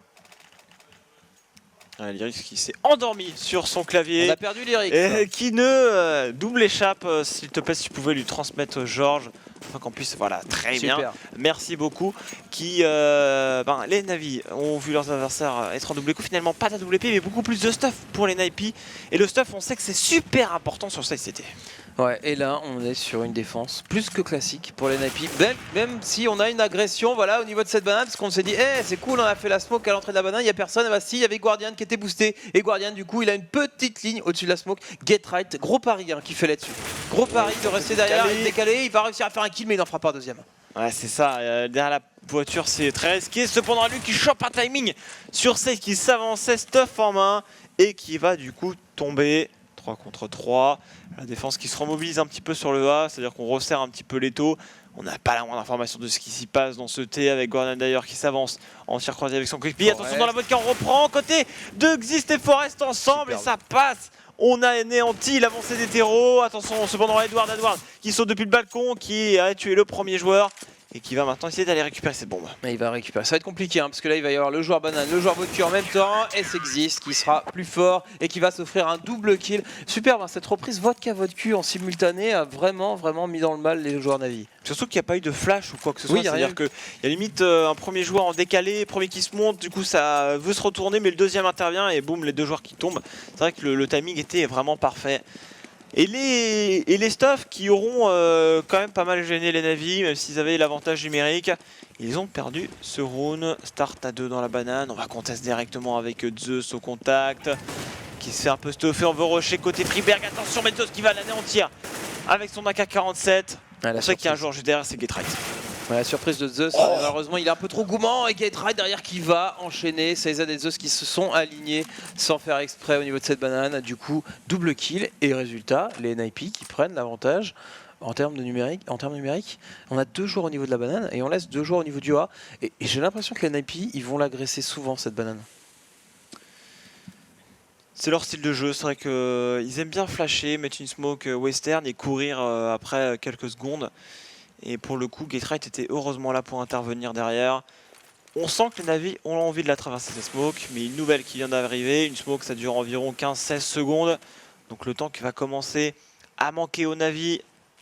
[SPEAKER 1] Lyrix qui s'est endormi sur son clavier.
[SPEAKER 2] On a perdu Lyrix.
[SPEAKER 1] Et qui ne double échappe, s'il te plaît, si tu pouvais lui transmettre Georges, afin qu'on puisse, voilà, très
[SPEAKER 2] Super.
[SPEAKER 1] bien, merci beaucoup. Les Navis ont vu leurs adversaires être en double coup, finalement pas de WP, mais beaucoup plus de stuff pour les NIP. Et le stuff, on sait que c'est super important sur Side CT.
[SPEAKER 2] Ouais, et là on est sur une défense plus que classique pour les NIP, même si on a une agression, voilà, au niveau de cette banane, parce qu'on s'est dit, c'est cool, on a fait la smoke à l'entrée de la banane, il n'y a personne, si, il y avait Guardian qui était boosté, et Guardian du coup il a une petite ligne au-dessus de la smoke. Get right, gros pari qui fait là-dessus, gros pari de rester derrière, décalé, il va réussir à faire un kill, mais il n'en fera pas un deuxième.
[SPEAKER 1] Ouais, c'est ça, derrière la voiture c'est très risqué, cependant lui qui chope un timing sur Seize qui s'avançait, stuff en main, et qui va du coup tomber. 3 contre 3, la défense qui se remobilise un petit peu sur le A, c'est-à-dire qu'on resserre un petit peu l'étau. On n'a pas la moindre information de ce qui s'y passe dans ce T, avec Guardian d'ailleurs qui s'avance en tir croisé avec son coéquipier. Attention dans la vodka, on reprend côté de Xizt et Forest ensemble. Superbe. Et ça passe. On a anéanti l'avancée des terreaux. Attention cependant Edward qui saute depuis le balcon, qui a tué le premier joueur. Et qui va maintenant essayer d'aller récupérer cette bombe.
[SPEAKER 2] Mais il va récupérer. Ça va être compliqué parce que là il va y avoir le joueur banane, le joueur vodka en même temps. Et c'est Xizt qui sera plus fort et qui va s'offrir un double kill. Superbe, cette reprise vodka en simultané a vraiment mis dans le mal les joueurs Navi.
[SPEAKER 1] Surtout qu'il n'y a pas eu de flash ou quoi que ce soit. C'est-à-dire qu'il y a limite un premier joueur en décalé, premier qui se monte, du coup ça veut se retourner, mais le deuxième intervient et boum, les 2 joueurs qui tombent. C'est vrai que le timing était vraiment parfait. Et les stuffs qui auront quand même pas mal gêné les Navis, même s'ils avaient l'avantage numérique, ils ont perdu ce round. Start à 2 dans la banane, on va contester directement avec Zeus au contact, qui se fait un peu stuffer, on veut rusher côté Freeberg, attention Zeus qui va l'anéantir avec son AK-47. On sait qu'il y a un joueur juste derrière, c'est Get right.
[SPEAKER 2] Ouais, la surprise de Zeus, malheureusement il est un peu trop gourmand, et Get right derrière qui va enchaîner. CZ et Zeus qui se sont alignés sans faire exprès au niveau de cette banane. Du coup, double kill et résultat, les NIP qui prennent l'avantage en termes numériques. On a 2 joueurs au niveau de la banane et on laisse 2 joueurs au niveau du A. Et j'ai l'impression que les NIP ils vont l'agresser souvent cette banane.
[SPEAKER 1] C'est leur style de jeu, c'est vrai qu'ils aiment bien flasher, mettre une smoke western et courir après quelques secondes. Et pour le coup, Get right était heureusement là pour intervenir derrière. On sent que les Navis ont envie de la traverser cette smoke, mais une nouvelle qui vient d'arriver. Une smoke, ça dure environ 15-16 secondes. Donc le temps qui va commencer à manquer aux Navis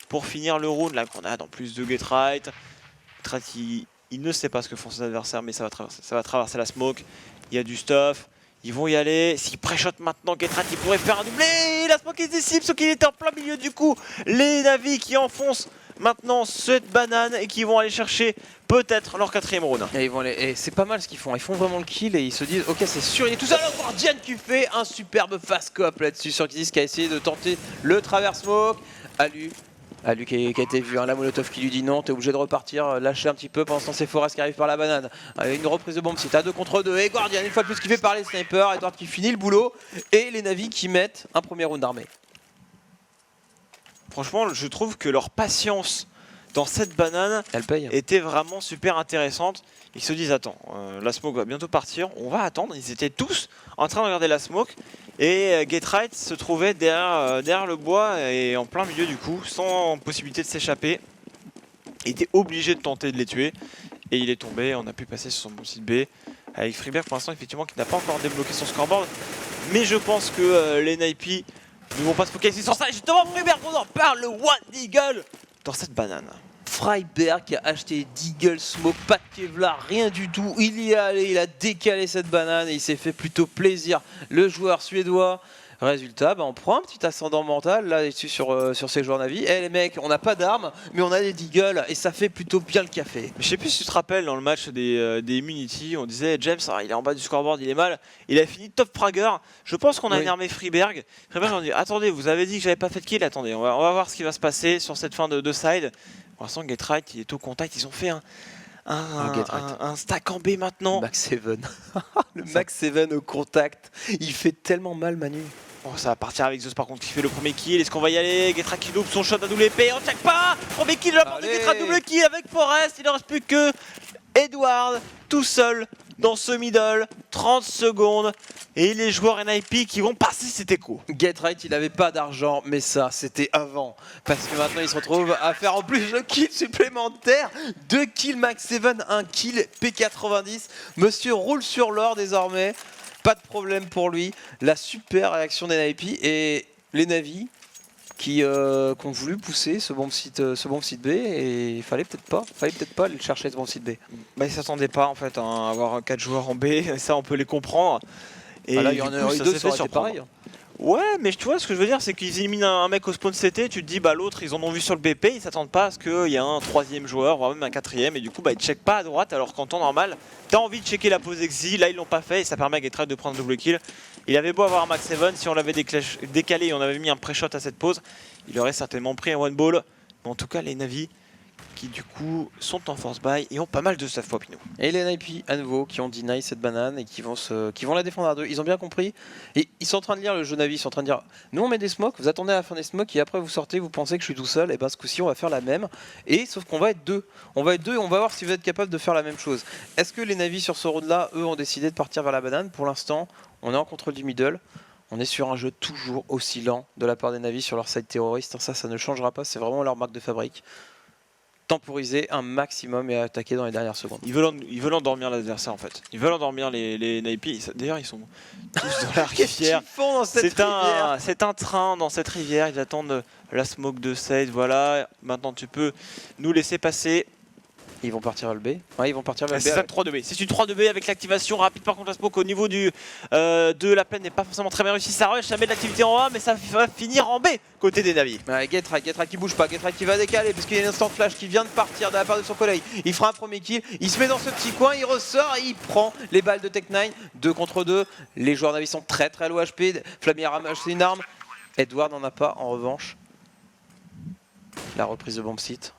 [SPEAKER 1] pour finir le round. La grenade en plus de Get right. Get right, il ne sait pas ce que font ses adversaires, mais ça va traverser la smoke. Il y a du stuff. Ils vont y aller. S'ils pré-shot maintenant, Get right, il pourrait faire un doublé. La smoke est dissible, sauf qu'il était en plein milieu du coup. Les Navis qui enfoncent maintenant cette banane et qui vont aller chercher peut-être leur 4e round.
[SPEAKER 2] Et c'est pas mal ce qu'ils font, ils font vraiment le kill et ils se disent ok c'est sûr, il est tout seul. Guardian qui fait un superbe fast cop là-dessus sur Xizt qui a essayé de tenter le travers smoke. Alu qui a été vu, la Molotov qui lui dit non, t'es obligé de repartir, lâcher un petit peu. Pendant ce temps c'est Forest qui arrive par la banane. Une reprise de bombe, c'est à 2 contre 2 et Guardian une fois de plus qui fait parler les snipers. Edward qui finit le boulot et les Navis qui mettent un premier round d'armée.
[SPEAKER 1] Franchement, je trouve que leur patience dans cette banane était vraiment super intéressante. Ils se disent, attends, la smoke va bientôt partir, on va attendre. Ils étaient tous en train de regarder la smoke. Et Get right se trouvait derrière le bois et en plein milieu du coup, sans possibilité de s'échapper. Il était obligé de tenter de les tuer et il est tombé. On a pu passer sur son bon site B avec Freeberg pour l'instant effectivement qui n'a pas encore débloqué son scoreboard. Mais je pense que les Nipey ne vont pas se focaliser sur ça. Et justement Freeberg, on en parle, le One Deagle dans cette banane.
[SPEAKER 2] Freiberg qui a acheté Deagle Smoke, pas de Kevlar, rien du tout. Il y est allé, il a décalé cette banane et il s'est fait plutôt plaisir. Le joueur suédois. Résultat, on prend un petit ascendant mental là-dessus sur ces joueurs Navi. Eh les mecs, on n'a pas d'armes, mais on a des Deagle et ça fait plutôt bien le café.
[SPEAKER 1] Je sais plus si tu te rappelles dans le match des Immunity, on disait James, il est en bas du scoreboard, il est mal. Il a fini top fragger. Je pense qu'on a énervé Freeberg. Freeberg, on dit attendez, vous avez dit que j'avais pas fait de kill, attendez, on va voir ce qui va se passer sur cette fin de side. Pour l'instant, Getright, il est au contact, ils ont fait un stack en B maintenant.
[SPEAKER 2] Max 7. Le Max 7 au contact, il fait tellement mal Manu.
[SPEAKER 1] Bon, ça va partir avec Zeus par contre qui fait le premier kill. Est-ce qu'on va y aller? Getra qui loupe son shot à double épée. On check pas. Premier kill de la part de Getra, double kill avec Forest. Il ne reste plus que Edward tout seul dans ce middle. 30 secondes. Et les joueurs NIP qui vont passer cet écho.
[SPEAKER 2] Getright, il n'avait pas d'argent, mais ça, c'était avant. Parce que maintenant, il se retrouve à faire en plus le kill supplémentaire. 2 kills Max 7, 1 kill P90. Monsieur roule sur l'or désormais. Pas de problème pour lui. La super réaction des Nipey et les Navi qui ont voulu pousser ce bon site B et il fallait peut-être pas aller chercher ce bon site B.
[SPEAKER 1] Bah, ils s'attendaient pas en fait à avoir 4 joueurs en B, ça on peut les comprendre. Et
[SPEAKER 2] là il y en a eu deux, ça aurait été pareil.
[SPEAKER 1] Ouais, mais tu vois ce que je veux dire, c'est qu'ils éliminent un mec au spawn CT, tu te dis bah l'autre ils en ont vu sur le BP, ils s'attendent pas à ce qu'il y ait un 3ème joueur, voire même un 4ème, et du coup bah ils checkent pas à droite alors qu'en temps normal t'as envie de checker la pose exi, là ils l'ont pas fait et ça permet à Getright de prendre un double kill. Il avait beau avoir un Max 7, si on l'avait décalé et on avait mis un pré-shot à cette pose, il aurait certainement pris un one ball, mais en tout cas les Navi qui du coup sont en force buy et ont pas mal de stuff pour Pinot.
[SPEAKER 2] Et les Nipey à nouveau qui ont deny cette banane et qui vont la défendre à deux. Ils ont bien compris et ils sont en train de lire le jeu Navi, ils sont en train de dire nous on met des smokes, vous attendez à la fin des smokes et après vous sortez, vous pensez que je suis tout seul, et ben ce coup-ci on va faire la même. Et sauf qu'on va être deux. On va être deux et on va voir si vous êtes capable de faire la même chose. Est-ce que les Navi sur ce round là, eux ont décidé de partir vers la banane? Pour l'instant, on est en contrôle du middle. On est sur un jeu toujours aussi lent de la part des Navi sur leur side terroriste. Ça ne changera pas, c'est vraiment leur marque de fabrique. Temporiser un maximum et attaquer dans les dernières secondes.
[SPEAKER 1] Ils veulent endormir l'adversaire en fait. Ils veulent endormir les Nipey. D'ailleurs ils sont tous dans la rivière. C'est un train dans cette rivière. Ils attendent la smoke de Sade. Voilà. Maintenant tu peux nous laisser passer.
[SPEAKER 2] Ils vont partir vers le B. Ouais, ils vont partir vers le B.
[SPEAKER 1] C'est 3-2B. C'est une 3-2B avec l'activation rapide. Par contre, la smoke au niveau de la plaine n'est pas forcément très bien réussi. Ça rush, ça met de l'activité en A, mais ça va finir en B côté des Navi.
[SPEAKER 2] Ouais, Getright qui bouge pas. Getright qui va décaler parce qu'il y a un instant flash qui vient de partir de la part de son collègue. Il fera un premier kill. Il se met dans ce petit coin. Il ressort et il prend les balles de Tech9. 2 contre 2. Les joueurs Navi sont très low HP. Flammy a ramassé une arme. Edward n'en a pas en revanche. La reprise de bomb site.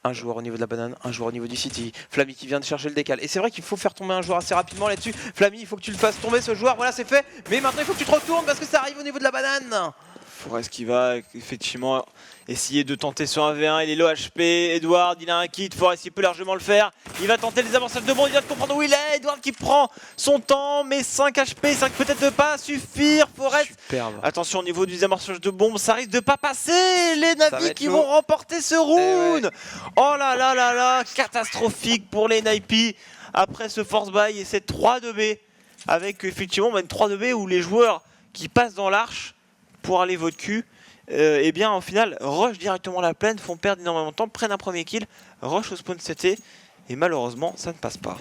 [SPEAKER 2] Un joueur au niveau de la banane, un joueur au niveau du city. Flammy qui vient de chercher le décal. Et c'est vrai qu'il faut faire tomber un joueur assez rapidement là-dessus. Flammy, il faut que tu le fasses tomber ce joueur. Voilà, c'est fait. Mais maintenant, il faut que tu te retournes parce que ça arrive au niveau de la banane.
[SPEAKER 1] Forest qui va effectivement essayer de tenter sur un V1. Il est low HP. Edward, il a un kit. Forest, il peut largement le faire. Il va tenter les avançages de monde. Il vient de comprendre où il est. Edward qui prend son temps. Mais 5 HP, 5 peut-être de pas suffire. Forest.
[SPEAKER 2] Superbe.
[SPEAKER 1] Attention au niveau du désamorçage de bombe. Ça risque de pas passer. Les Navi qui vont remporter ce round. Oh là là là là. Catastrophique pour les Nipey. Après ce force buy et cette 3-2B. Avec effectivement une 3-2B où les joueurs qui passent dans l'arche pour aller votre cul, et bien au final rush directement la plaine, font perdre énormément de temps, prennent un premier kill, rush au spawn CT et malheureusement ça ne passe pas.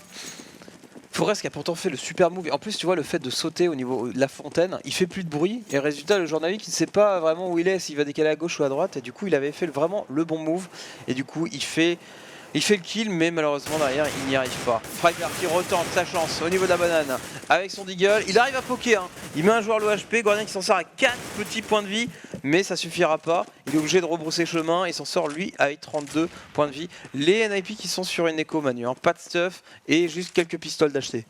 [SPEAKER 2] Forest qui a pourtant fait le super move, et en plus tu vois le fait de sauter au niveau de la fontaine, il fait plus de bruit et résultat le joueur Navi qui ne sait pas vraiment où il est, s'il va décaler à gauche ou à droite, et du coup il avait fait vraiment le bon move et du coup il fait le kill, mais malheureusement derrière il n'y arrive pas. Freiberg qui retente sa chance au niveau de la banane avec son deagle. Il arrive à poker, il met un joueur low HP, Guardian qui s'en sort à 4 petits points de vie, mais ça suffira pas. Il est obligé de rebrousser chemin et s'en sort lui avec 32 points de vie. Les NIP qui sont sur une écho Manu, hein. Pas de stuff et juste quelques pistoles d'acheter.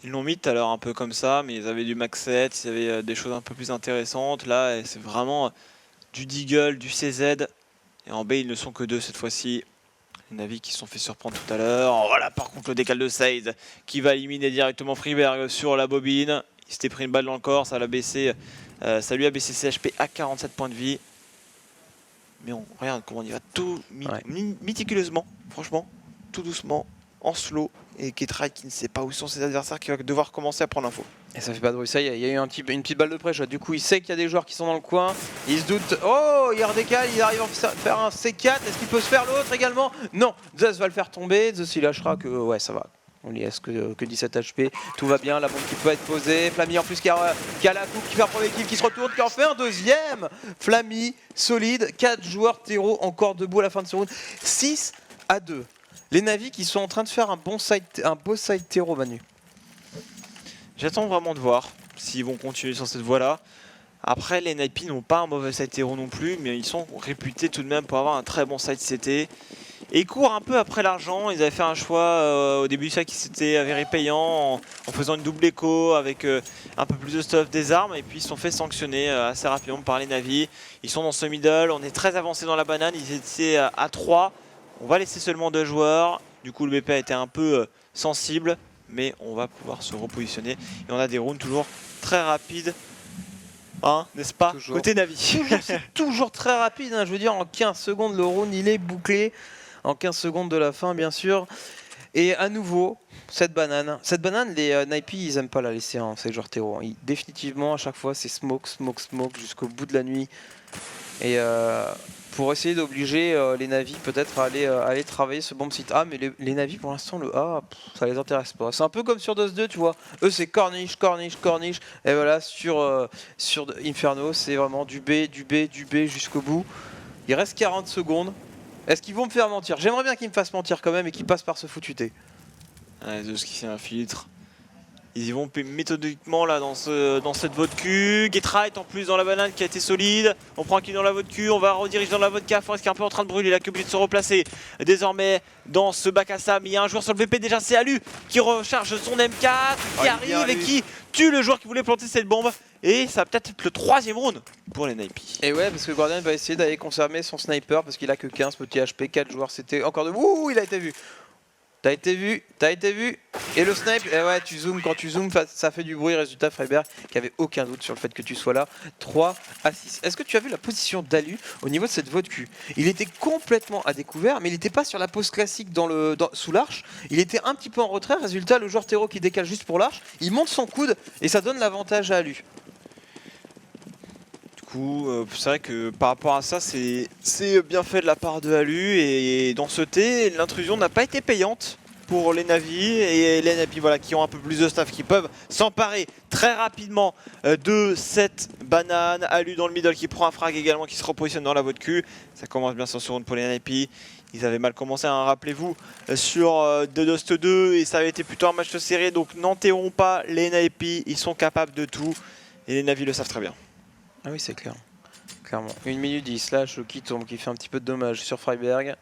[SPEAKER 1] Ils l'ont mis tout à l'heure un peu comme ça, mais ils avaient du max 7, ils avaient des choses un peu plus intéressantes. Là c'est vraiment du deagle, du CZ. Et en B, ils ne sont que 2 cette fois-ci. Les Navi qui se sont fait surprendre tout à l'heure. Voilà, par contre, le décal de Sade qui va éliminer directement Freeberg sur la bobine. Il s'était pris une balle dans le corps, ça lui a baissé ses HP à 47 points de vie. Mais on regarde comment on y va tout
[SPEAKER 2] Ouais.
[SPEAKER 1] méticuleusement, franchement, tout doucement, en slow. Et Getride qui ne sait pas où sont ses adversaires, qui va devoir commencer à prendre l'info.
[SPEAKER 2] Et ça fait pas de bruit, ça y est, il y a eu une petite balle de pré-shot. Du coup, il sait qu'il y a des joueurs qui sont dans le coin. Il se doute. Oh, il redécale, il arrive à faire un C4. Est-ce qu'il peut se faire l'autre également? Non, Zeus va le faire tomber. Zeus, il lâchera que. Ouais, ça va. On lui laisse que 17 HP. Tout va bien, la bombe qui peut être posée. Flammy en plus qui a la coupe, qui fait un premier kill, qui se retourne, qui en fait un deuxième. Flammy, solide. 4 joueurs terreau encore debout à la fin de ce round. 6-2. Les Navi qui sont en train de faire un beau side terreau, Manu.
[SPEAKER 1] J'attends vraiment de voir s'ils vont continuer sur cette voie-là. Après, les NIP n'ont pas un mauvais side terreau non plus, mais ils sont réputés tout de même pour avoir un très bon side CT. Et ils courent un peu après l'argent. Ils avaient fait un choix au début du sac qui s'était avéré payant en faisant une double écho avec un peu plus de stuff, des armes. Et puis ils se sont fait sanctionner assez rapidement par les Navi. Ils sont dans ce middle. On est très avancé dans la banane. Ils étaient à 3. On va laisser seulement 2 joueurs. Du coup, le BP a été un peu sensible. Mais on va pouvoir se repositionner. Et on a des rounds toujours très rapides. Hein, n'est-ce pas?
[SPEAKER 2] Toujours.
[SPEAKER 1] Côté Navi.
[SPEAKER 2] C'est toujours très rapide, hein. Je veux dire, en 15 secondes, le round il est bouclé. En 15 secondes de la fin, bien sûr. Et à nouveau, cette banane, les Nipey, ils aiment pas la laisser en ces joueurs terreau. Définitivement, à chaque fois, c'est smoke jusqu'au bout de la nuit. Et pour essayer d'obliger les Navi peut-être à aller travailler ce bomb site A, mais les Navi pour l'instant le A, ça les intéresse pas. C'est un peu comme sur DOS 2, tu vois. Eux c'est corniche. Et voilà, sur Inferno, c'est vraiment du B jusqu'au bout. Il reste 40 secondes. Est-ce qu'ils vont me faire mentir? J'aimerais bien qu'ils me fassent mentir quand même et qu'ils passent par ce foutu T.
[SPEAKER 1] Zeus qui fait un filtre. Ils y vont méthodiquement là dans cette vodka. Getride en plus dans la banane qui a été solide. On prend un kill dans la vodka, on va rediriger dans la vodka. Forest qui est un peu en train de brûler, il a que obligé de se replacer. Désormais dans ce bac à Sam, il y a un joueur sur le VP déjà, c'est Alu qui recharge son M4, qui arrive et qui tue le joueur qui voulait planter cette bombe. Et ça va peut-être être le 3e round pour les Nipey.
[SPEAKER 2] Et ouais, parce que Guardian va essayer d'aller conserver son sniper parce qu'il a que 15 petits HP, 4 joueurs, c'était encore de... Ouh, il a été vu. T'as été vu. Et le snipe, et ouais, tu zoomes, quand tu zoomes, ça fait du bruit. Résultat, Freiberg qui avait aucun doute sur le fait que tu sois là. 3-6. Est-ce que tu as vu la position d'Alu au niveau de cette vodka? Il était complètement à découvert, mais il n'était pas sur la pose classique sous l'arche. Il était un petit peu en retrait. Résultat, le joueur terreau qui décale juste pour l'arche, il monte son coude et ça donne l'avantage à Alu.
[SPEAKER 1] C'est vrai que par rapport à ça, c'est bien fait de la part de Alu. Et dans ce T, l'intrusion n'a pas été payante pour les Navi. Et les Navi voilà, qui ont un peu plus de staff, qui peuvent s'emparer très rapidement de cette banane. Alu dans le middle qui prend un frag également, qui se repositionne dans la vodka. Ça commence bien sur ce round pour les Navi. Ils avaient mal commencé, hein, rappelez-vous, sur Dust 2. Et ça avait été plutôt un match serré. Donc n'enterrons pas les Navi. Ils sont capables de tout. Et les Navi le savent très bien.
[SPEAKER 2] Ah oui, c'est clair. Clairement. 1 minute 10, Slash qui tombe, qui fait un petit peu de dommage sur Freiberg.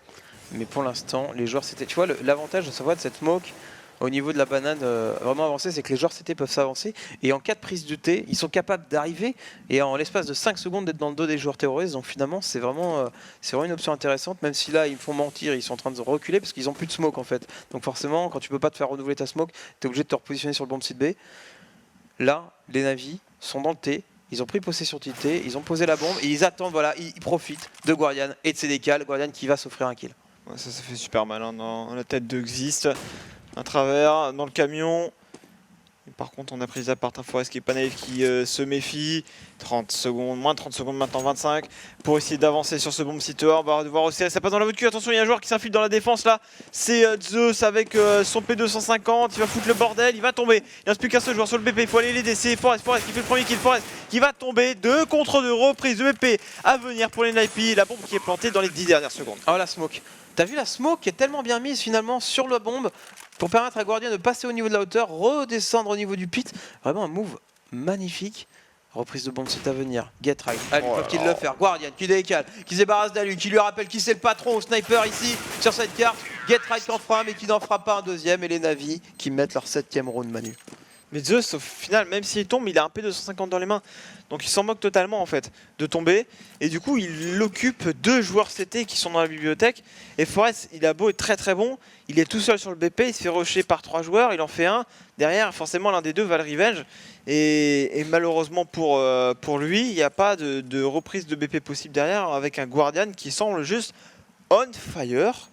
[SPEAKER 2] Mais pour l'instant, les joueurs CT... Tu vois, l'avantage de savoir de cette smoke au niveau de la banane vraiment avancée, c'est que les joueurs CT peuvent s'avancer. Et en 4 prises de T, ils sont capables d'arriver et en l'espace de 5 secondes d'être dans le dos des joueurs terroristes. Donc finalement, c'est vraiment une option intéressante. Même si là, ils me font mentir, ils sont en train de reculer parce qu'ils n'ont plus de smoke en fait. Donc forcément, quand tu peux pas te faire renouveler ta smoke, tu es obligé de te repositionner sur le bomb site B. Là, les Navi sont dans le T. Ils ont pris possession de TT, ils ont posé la bombe et ils attendent, voilà, ils profitent de Guardian et de ses décals. Guardian qui va s'offrir un kill.
[SPEAKER 1] Ouais, ça fait super malin dans la tête de Xist. À travers, dans le camion. Et par contre, on a pris à part un Forest qui est pas naïf, qui se méfie. 30 secondes, moins de 30 secondes maintenant, 25. Pour essayer d'avancer sur ce bomb site. On va devoir aussi, ça passe dans la vodka. Attention, il y a un joueur qui s'infile dans la défense là. C'est Zeus avec son P250. Il va foutre le bordel, il va tomber. Il ne reste plus qu'un seul joueur sur le BP. Il faut aller l'aider. C'est Forest qui fait le premier kill. Forest qui va tomber. 2 contre 2 reprises de BP à venir pour les Nipey. La bombe qui est plantée dans les 10 dernières secondes.
[SPEAKER 2] Oh la smoke. T'as vu la smoke qui est tellement bien mise finalement sur la bombe pour permettre à Guardian de passer au niveau de la hauteur, redescendre au niveau du pit. Vraiment un move magnifique. Reprise de bombe c'est à venir. Getride, Alu peuvent-ils le faire? Guardian qui décale, qui se débarrasse d'Alu, qui lui rappelle qui c'est le patron au sniper ici sur cette carte. Getride qui en fera un mais qui n'en fera pas un deuxième. Et les Navi qui mettent leur 7ème round, Manu.
[SPEAKER 1] Mais Zeus, au final, même s'il tombe, il a un P250 dans les mains. Donc il s'en moque totalement en fait de tomber. Et du coup, il occupe 2 joueurs CT qui sont dans la bibliothèque. Et Forest, il a beau être très très bon, il est tout seul sur le BP, il se fait rusher par 3 joueurs, il en fait un. Derrière, forcément, l'un des deux va le revenge. Et malheureusement pour lui, il n'y a pas de reprise de BP possible derrière avec un Guardian qui semble juste on fire,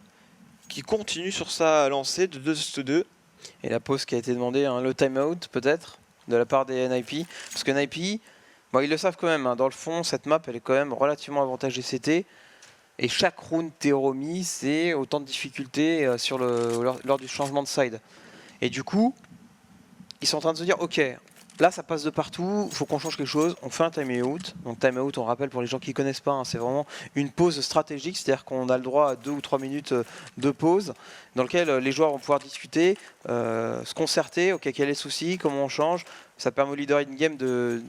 [SPEAKER 1] qui continue sur sa lancée de 2-2.
[SPEAKER 2] Et la pause qui a été demandée, hein, le timeout peut-être, de la part des NIP. Parce que NIP, bon, ils le savent quand même, hein, dans le fond, cette map, elle est quand même relativement avantagée CT. Et chaque round remis, c'est autant de difficultés lors du changement de side. Et du coup, ils sont en train de se dire, ok, là ça passe de partout, il faut qu'on change quelque chose, on fait un timeout. Donc timeout, on rappelle pour les gens qui ne connaissent pas, hein, c'est vraiment une pause stratégique, c'est-à-dire qu'on a le droit à 2 ou 3 minutes de pause, dans lequel les joueurs vont pouvoir discuter, se concerter, ok, quel est le souci, comment on change. Ça permet au leader in-game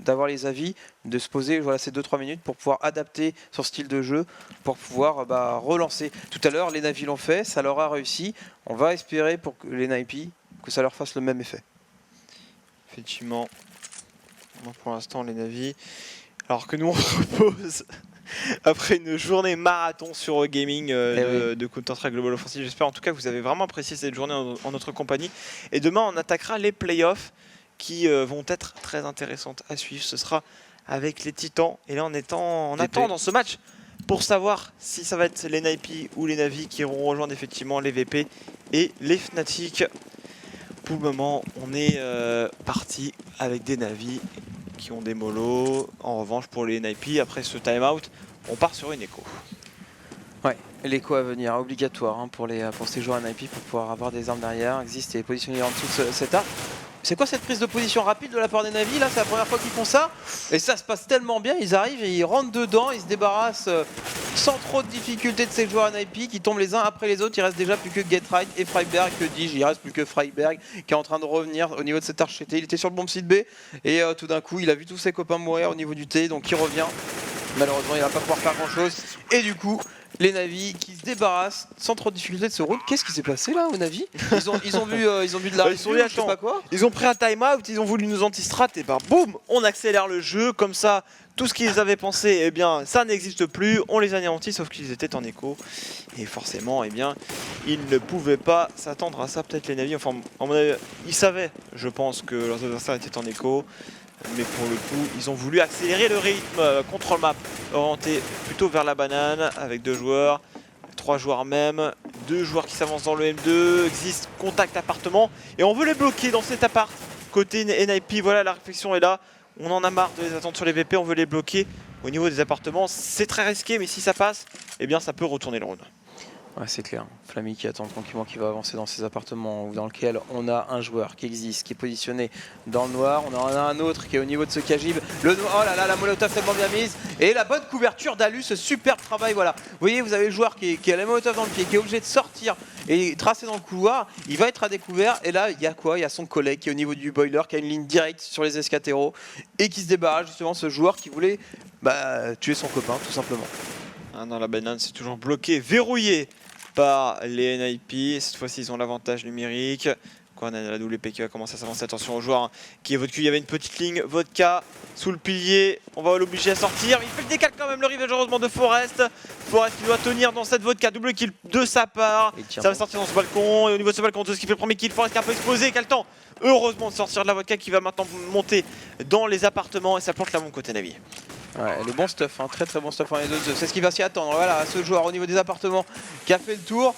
[SPEAKER 2] d'avoir les avis, de se poser voilà, ces 2-3 minutes pour pouvoir adapter son style de jeu, pour pouvoir relancer. Tout à l'heure, les Navi l'ont fait, ça leur a réussi. On va espérer pour que les Navi, que ça leur fasse le même effet.
[SPEAKER 1] Effectivement. Donc pour l'instant, les Navi. Alors que nous, on se repose après une journée marathon sur gaming de Counter-Strike Global Offensive. J'espère en tout cas que vous avez vraiment apprécié cette journée en notre compagnie. Et demain, on attaquera les playoffs qui vont être très intéressantes à suivre. Ce sera avec les Titans. Et là, on attend dans ce match pour savoir si ça va être les NIP ou les Navi qui iront rejoindre effectivement les VP et les Fnatic. Pour le moment, on est parti avec des Navi qui ont des molos. En revanche, pour les NIP, après ce timeout, on part sur une écho.
[SPEAKER 2] Ouais, l'écho à venir, obligatoire hein, pour ces joueurs NIP pour pouvoir avoir des armes derrière, exister et positionner en dessous de cet arc. C'est quoi cette prise de position rapide de la part des Navi là? C'est la première fois qu'ils font ça et ça se passe tellement bien, ils arrivent et ils rentrent dedans, ils se débarrassent sans trop de difficultés de ces joueurs NIP qui tombent les uns après les autres. Il reste déjà plus que Getright et Freiberg, que dis-je, il reste plus que Freiberg qui est en train de revenir au niveau de cette archété. Il était sur le bomb site B et tout d'un coup il a vu tous ses copains mourir au niveau du T, donc il revient. Malheureusement il va pas pouvoir faire grand chose et du coup les Navi qui se débarrassent sans trop de difficulté de ce round. Qu'est-ce qui s'est passé là aux Navi? Ils ont vu de la
[SPEAKER 1] je sais pas quoi. Ils ont pris un time-out, ils ont voulu nous anti-strat et bah boum, on accélère le jeu comme ça. Tout ce qu'ils avaient pensé, eh bien, ça n'existe plus. On les anéantit, sauf qu'ils étaient en écho. Et forcément, eh bien, ils ne pouvaient pas s'attendre à ça. Peut-être les Navi, enfin, à mon avis, ils savaient, je pense, que leurs adversaires étaient en écho. Mais pour le coup, ils ont voulu accélérer le rythme. Contrôle map orienté plutôt vers la banane avec 2 joueurs, 3 joueurs même, 2 joueurs qui s'avancent dans le M2. Existe contact appartement et on veut les bloquer dans cet appart. Côté NIP, voilà, la réflexion est là. On en a marre de les attendre sur les VP, on veut les bloquer au niveau des appartements. C'est très risqué, mais si ça passe, eh bien ça peut retourner le round.
[SPEAKER 2] Ouais, c'est clair. Flammy qui attend tranquillement, qui va avancer dans ses appartements dans lequel on a un joueur qui existe, qui est positionné dans le noir. On en a un autre qui est au niveau de ce Kajib. Le noir, oh là là, la molotov tellement bien mise. Et la bonne couverture d'Alu, ce superbe travail. Voilà. Vous voyez, vous avez le joueur qui a la molotov dans le pied, qui est obligé de sortir et tracer dans le couloir. Il va être à découvert. Et là, il y a quoi? Il y a son collègue qui est au niveau du boiler, qui a une ligne directe sur les escatéros et qui se débarrasse justement ce joueur qui voulait tuer son copain, tout simplement.
[SPEAKER 1] Ah non, la banane, c'est toujours bloqué, verrouillé par les NIP. Cette fois-ci, ils ont l'avantage numérique. Quoi, on a la WP qui va commencer à s'avancer. Attention aux joueurs qui est Vodka. Il y avait une petite ligne Vodka sous le pilier. On va l'obliger à sortir. Il fait le décal quand même, le rivage heureusement de Forest. Forest qui doit tenir dans cette Vodka. Double kill de sa part. Ça va sortir dans ce balcon. Et au niveau de ce balcon, tout ce qui fait le premier kill. Forest qui est un peu explosé. Qui a le temps, heureusement, de sortir de la Vodka qui va maintenant monter dans les appartements. Et ça plante là mon côté Navi.
[SPEAKER 2] Ouais, le bon stuff, hein, très très bon stuff en les deux. C'est ce qui va s'y attendre. Voilà, ce joueur au niveau des appartements qui a fait le tour.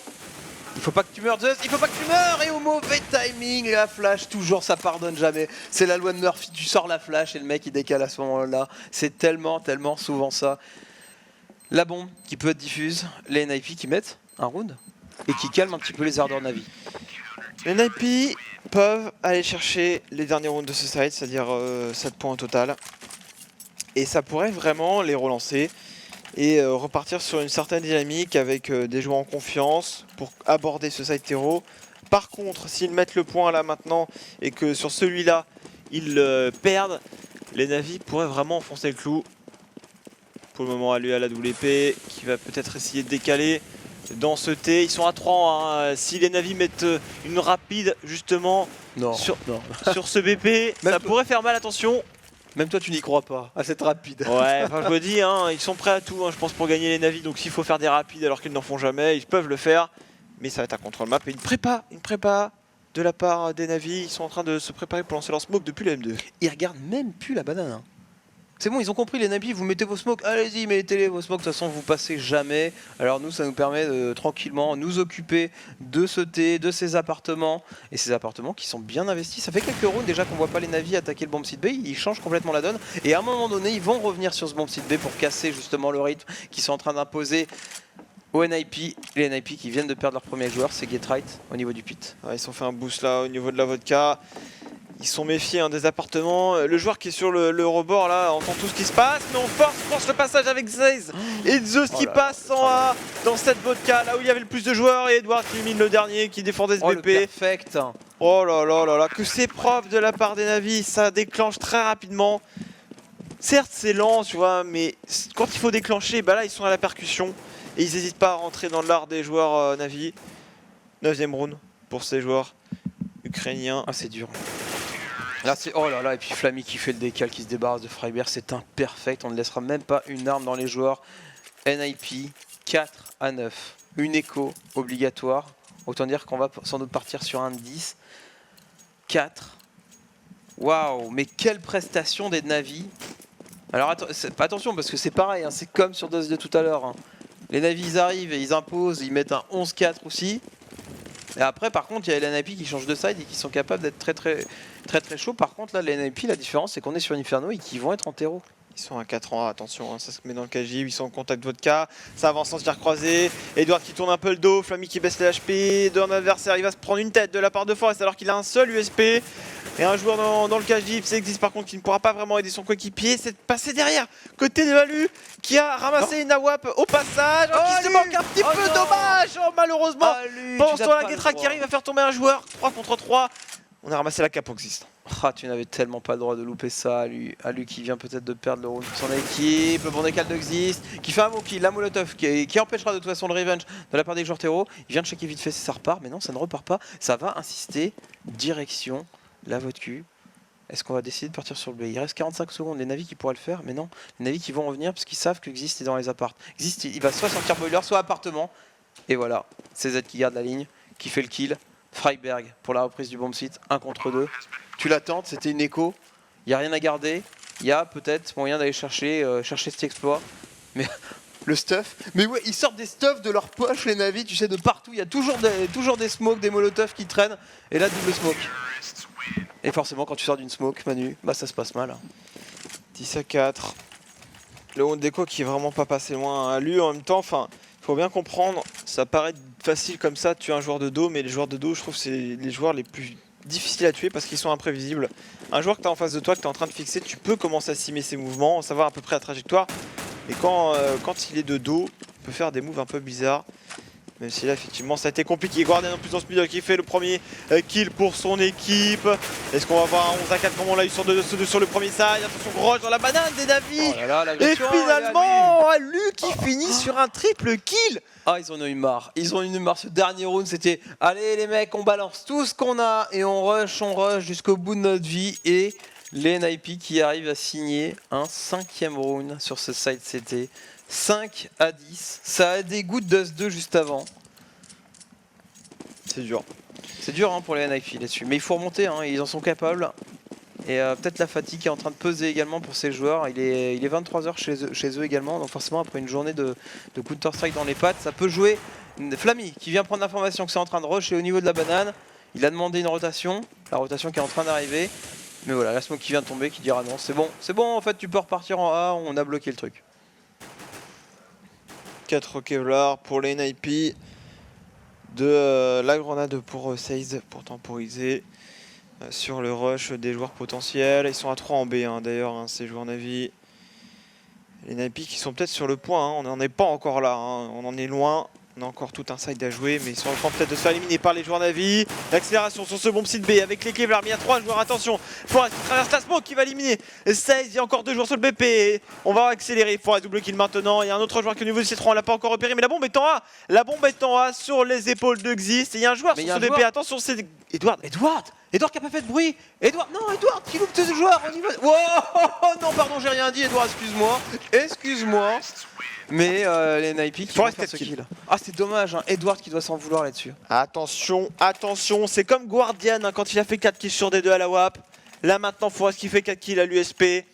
[SPEAKER 2] Il faut pas que tu meurs, Zeus, il faut pas que tu meurs. Et au mauvais timing, la flash, toujours ça pardonne jamais. C'est la loi de Murphy, tu sors la flash et le mec il décale à ce moment-là. C'est tellement souvent ça. La bombe qui peut être diffuse, les NIP qui mettent un round et qui calment un petit peu les ardeurs Navi.
[SPEAKER 1] Les NIP peuvent aller chercher les derniers rounds de ce side, c'est-à-dire 7 points au total. Et ça pourrait vraiment les relancer et repartir sur une certaine dynamique avec des joueurs en confiance pour aborder ce side terreau. Par contre, s'ils mettent le point là maintenant et que sur celui-là, ils perdent, les Navi pourraient vraiment enfoncer le clou. Pour le moment, à lui à la WP qui va peut-être essayer de décaler. dans ce T. Ils sont à 3. Hein. Si les Navis mettent une rapide justement
[SPEAKER 2] Non,
[SPEAKER 1] sur,
[SPEAKER 2] non.
[SPEAKER 1] sur ce BP, ça pourrait faire mal, attention.
[SPEAKER 2] Même toi, tu n'y crois pas à cette rapide.
[SPEAKER 1] Ouais, enfin, je me dis, hein, ils sont prêts à tout, hein, je pense, pour gagner les Navis. Donc s'il faut faire des rapides alors qu'ils n'en font jamais, ils peuvent le faire. Mais ça va être un contrôle map et une prépa de la part des Navis. Ils sont en train de se préparer pour lancer leur smoke depuis le M2.
[SPEAKER 2] Ils regardent même plus la banane. Hein. C'est bon, ils ont compris les Navis, vous mettez vos smokes, allez-y, mettez-les vos smokes, de toute façon vous passez jamais. Alors nous, ça nous permet de tranquillement nous occuper de ce T, de ces appartements, et ces appartements qui sont bien investis. Ça fait quelques rounds déjà qu'on voit pas les Navis attaquer le bomb site B, ils changent complètement la donne, et à un moment donné, ils vont revenir sur ce bomb site B pour casser justement le rythme qu'ils sont en train d'imposer aux NIP. Les NIP qui viennent de perdre leur premier joueur, c'est Getright au niveau du pit.
[SPEAKER 1] Ouais, ils se sont fait un boost là au niveau de la vodka. Ils sont méfiés hein, des appartements. Le joueur qui est sur le rebord là entend tout ce qui se passe, mais on force le passage avec Zeiss et Zeus qui passe en A dans cette vodka là où il y avait le plus de joueurs et Edward qui mine le dernier qui défendait ce BP.
[SPEAKER 2] Perfect.
[SPEAKER 1] Oh là là là là, que c'est propre de la part des Navis, ça déclenche très rapidement. Certes c'est lent tu vois, mais quand il faut déclencher, bah là ils sont à la percussion et ils n'hésitent pas à rentrer dans l'art des joueurs Navi. 9ème round pour ces joueurs ukrainiens.
[SPEAKER 2] Ah c'est dur. Là c'est oh là là, et puis Flammy qui fait le décal, qui se débarrasse de Freiberg, c'est imperfect, on ne laissera même pas une arme dans les joueurs. NIP 4 à 9, une écho obligatoire, autant dire qu'on va sans doute partir sur un 10. 4. Waouh, mais quelle prestation des Navis. Alors attention parce que c'est pareil, hein, c'est comme sur DOS de tout à l'heure. Hein. Les Navis ils arrivent et ils imposent, ils mettent un 11-4 aussi. Et après par contre il y a les NIP qui changent de side et qui sont capables d'être très chaud. Par contre là les NIP, la différence c'est qu'on est sur Inferno et qu'ils vont être en terreau.
[SPEAKER 1] Ils sont à 4 ans, attention, hein, ça se met dans le KJ, ils sont en contact vodka, ça avance en tir croisé, Edward qui tourne un peu le dos, Flammy qui baisse les HP, d'un adversaire, il va se prendre une tête de la part de Forest alors qu'il a un seul USP. Et un joueur dans le KJ, ça existe par contre qui ne pourra pas vraiment aider son coéquipier, c'est de passer derrière, côté de Alu qui a ramassé une AWAP au passage, qui se manque un petit peu, dommage, malheureusement. Pendant ce temps la Getra qui arrive à faire tomber un joueur, 3 contre 3, on a ramassé la Capoxiste.
[SPEAKER 2] Ah, tu n'avais tellement pas le droit de louper ça, à lui qui vient peut-être de perdre le round pour son équipe, le bon décal de Xist, qui fait un mot qui la Molotov, qui empêchera de toute façon le revenge de la part des joueurs terreau. Il vient de checker vite fait si ça repart, mais non, ça ne repart pas. Ça va insister, direction la vodka. Est-ce qu'on va décider de partir sur le B? Il reste 45 secondes, les Navis qui pourraient le faire, mais non, les Navis qui vont revenir parce qu'ils savent que Xist est dans les apparts. Xist, il va soit sortir boiler, soit appartement. Et voilà, c'est Z qui garde la ligne, qui fait le kill. Freiberg pour la reprise du bomb site, 1 contre 2. Tu l'attends, c'était une écho, il n'y a rien à garder. Il y a peut-être moyen d'aller chercher cet exploit. Mais le stuff, mais ouais, ils sortent des stuffs de leur poche les Navis, tu sais, de partout. Il y a toujours des smokes, des molotovs qui traînent. Et là, double smoke. Et forcément, quand tu sors d'une smoke, Manu, bah ça se passe mal.
[SPEAKER 1] 10 à 4. Le round d'écho qui est vraiment pas passé loin à lui en même temps. Enfin, il faut bien comprendre, ça paraît facile comme ça de tuer un joueur de dos, mais les joueurs de dos, je trouve que c'est les joueurs les plus difficiles à tuer parce qu'ils sont imprévisibles. Un joueur que tu as en face de toi, que tu es en train de fixer, tu peux commencer à simer ses mouvements, savoir à peu près la trajectoire. Et quand il est de dos, il peut faire des moves un peu bizarres. Même si là, effectivement, ça a été compliqué. Guardian en plus dans ce milieu qui fait le premier kill pour son équipe. Est-ce qu'on va voir un 11 à 4 comme on l'a eu sur le premier side? Attention, Grosch dans la banane des Navis. Et finalement, Alu qui finit sur un triple kill.
[SPEAKER 2] Ah, ils en ont eu marre. Ils ont eu marre. Ce dernier round, c'était allez les mecs, on balance tout ce qu'on a et on rush jusqu'au bout de notre vie. Et les NIP qui arrivent à signer un 5e round sur ce side CT. 5 à 10. Ça a des gouttes d'Us2 juste avant.
[SPEAKER 1] C'est dur.
[SPEAKER 2] C'est dur hein, pour les NIP là-dessus. Mais il faut remonter, hein, ils en sont capables. Et peut-être la fatigue qui est en train de peser également pour ces joueurs. Il est 23h chez eux également. Donc forcément après une journée de Counter-Strike dans les pattes, ça peut jouer. Flammy qui vient prendre l'information que c'est en train de rusher au niveau de la banane. Il a demandé une rotation. La rotation qui est en train d'arriver. Mais voilà, la smoke qui vient de tomber qui dira non, c'est bon en fait tu peux repartir en A, on a bloqué le truc.
[SPEAKER 1] 4 Kevlar pour les NIP. De la grenade pour Seize pour temporiser sur le rush des joueurs potentiels. Ils sont à 3 en B hein, d'ailleurs, hein, ces joueurs Navi. Les Navi qui sont peut-être sur le point, hein, on n'en est pas encore là, hein, on en est loin. On a encore tout un side à jouer, mais ils sont en train peut-être de se faire éliminer par les joueurs Navi. L'accélération sur ce bomb site B avec les Kevlar, mais il y a 3 joueurs, attention. Forest qui traverse la smoke qui va éliminer 16, il y a encore 2 joueurs sur le BP. On va accélérer, Forest double kill maintenant. Il y a un autre joueur qui est au niveau du C3, on l'a pas encore repéré, mais la bombe est en A. La bombe est en A sur les épaules de Xist. Et il y a un joueur sur ce BP, attention, c'est Edward qui a pas fait de bruit. Edward qui loupe ce joueur au niveau.
[SPEAKER 2] Wow, non, pardon, j'ai rien dit, Edouard, excuse-moi. Mais les NIP qui vont faire ce kill. Ah, c'est dommage, hein. Edward qui doit s'en vouloir là-dessus.
[SPEAKER 1] Attention, c'est comme Guardian hein, quand il a fait 4 kills sur D2 à la WAP. Là maintenant, Forest qui fait 4 kills à l'USP.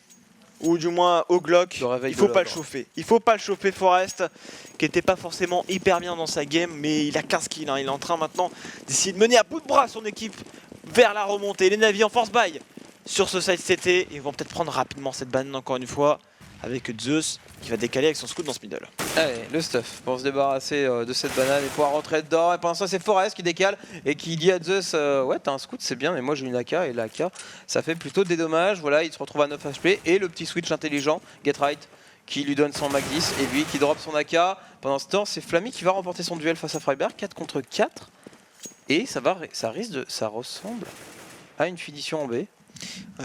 [SPEAKER 1] Ou du moins au Glock. Il faut pas le chauffer. Il faut pas le chauffer, Forest, qui était pas forcément hyper bien dans sa game, mais il a 15 kills. Hein. Il est en train maintenant d'essayer de mener à bout de bras son équipe vers la remontée. Les Navi en force buy sur ce side CT. Ils vont peut-être prendre rapidement cette banane encore une fois. Avec Zeus qui va décaler avec son scout dans ce middle.
[SPEAKER 2] Allez, le stuff pour se débarrasser de cette banane et pouvoir rentrer dedans. Et pendant ça, c'est Forest qui décale et qui dit à Zeus ouais, t'as un scout, c'est bien, mais moi j'ai une AK. Et la AK, ça fait plutôt des dommages. Voilà, il se retrouve à 9 HP. Et le petit switch intelligent, Get Right, qui lui donne son Mag 10 et lui qui drop son AK. Pendant ce temps, c'est Flammy qui va remporter son duel face à Freiberg, 4 contre 4. Et ça ressemble à une finition en B.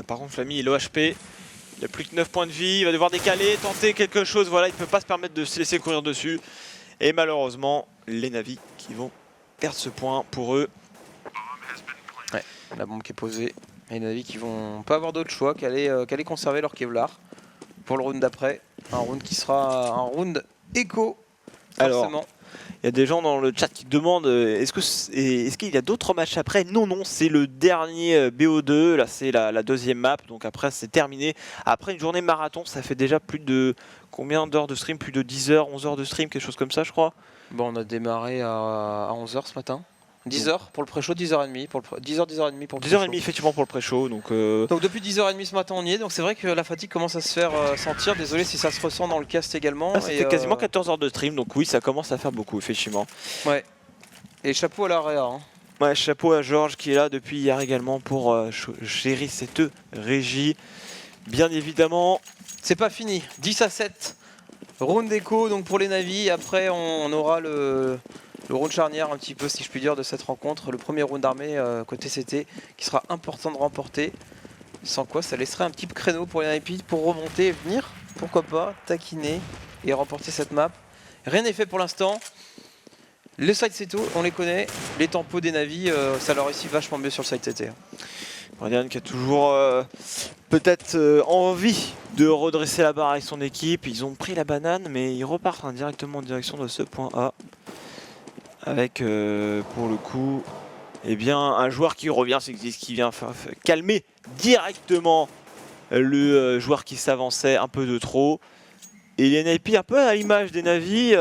[SPEAKER 1] Par contre, Flammy il est OHP. Il a plus que 9 points de vie, il va devoir décaler, tenter quelque chose, voilà, il ne peut pas se permettre de se laisser courir dessus. Et malheureusement, les Navi qui vont perdre ce point pour eux.
[SPEAKER 2] Ouais, la bombe qui est posée. Et les Navi qui vont pas avoir d'autre choix qu'aller conserver leur Kevlar pour le round d'après. Un round qui sera un round écho, forcément.
[SPEAKER 1] Alors, il y a des gens dans le chat qui demandent est-ce qu'il y a d'autres matchs après? Non, c'est le dernier BO2, là c'est la deuxième map, donc après c'est terminé. Après une journée marathon, ça fait déjà plus de combien d'heures de stream? Plus de 10 heures, 11 heures de stream, quelque chose comme ça je crois.
[SPEAKER 2] Bon, on a démarré à 11 h ce matin. 10h pour le pré-show, 10h30 pour le 10h30 pour le pré-show.
[SPEAKER 1] 10h30 effectivement pour le pré-show. Donc
[SPEAKER 2] depuis 10h30 ce matin on y est, donc c'est vrai que la fatigue commence à se faire sentir. Désolé si ça se ressent dans le cast également.
[SPEAKER 1] C'était quasiment 14 heures de stream, donc oui ça commence à faire beaucoup effectivement.
[SPEAKER 2] Ouais. Et chapeau à l'AREA. Hein.
[SPEAKER 1] Ouais, chapeau à Georges qui est là depuis hier également pour gérer cette régie. Bien évidemment.
[SPEAKER 2] C'est pas fini, 10-7. Round d'écho donc pour les Navi. Après on aura le round charnière un petit peu si je puis dire de cette rencontre, le premier round d'armée côté CT qui sera important de remporter, sans quoi ça laisserait un petit créneau pour les Navi pour remonter et venir, pourquoi pas, taquiner et remporter cette map. Rien n'est fait pour l'instant, le side CT on les connaît, les tempos des Navi ça leur réussit vachement mieux sur le side CT.
[SPEAKER 1] Guardian qui a toujours peut-être envie de redresser la barre avec son équipe, ils ont pris la banane mais ils repartent directement en direction de ce point A. Avec pour le coup eh bien, un joueur qui revient, c'est qui vient calmer directement le joueur qui s'avançait un peu de trop. Et les NIP, un peu à l'image des Navi,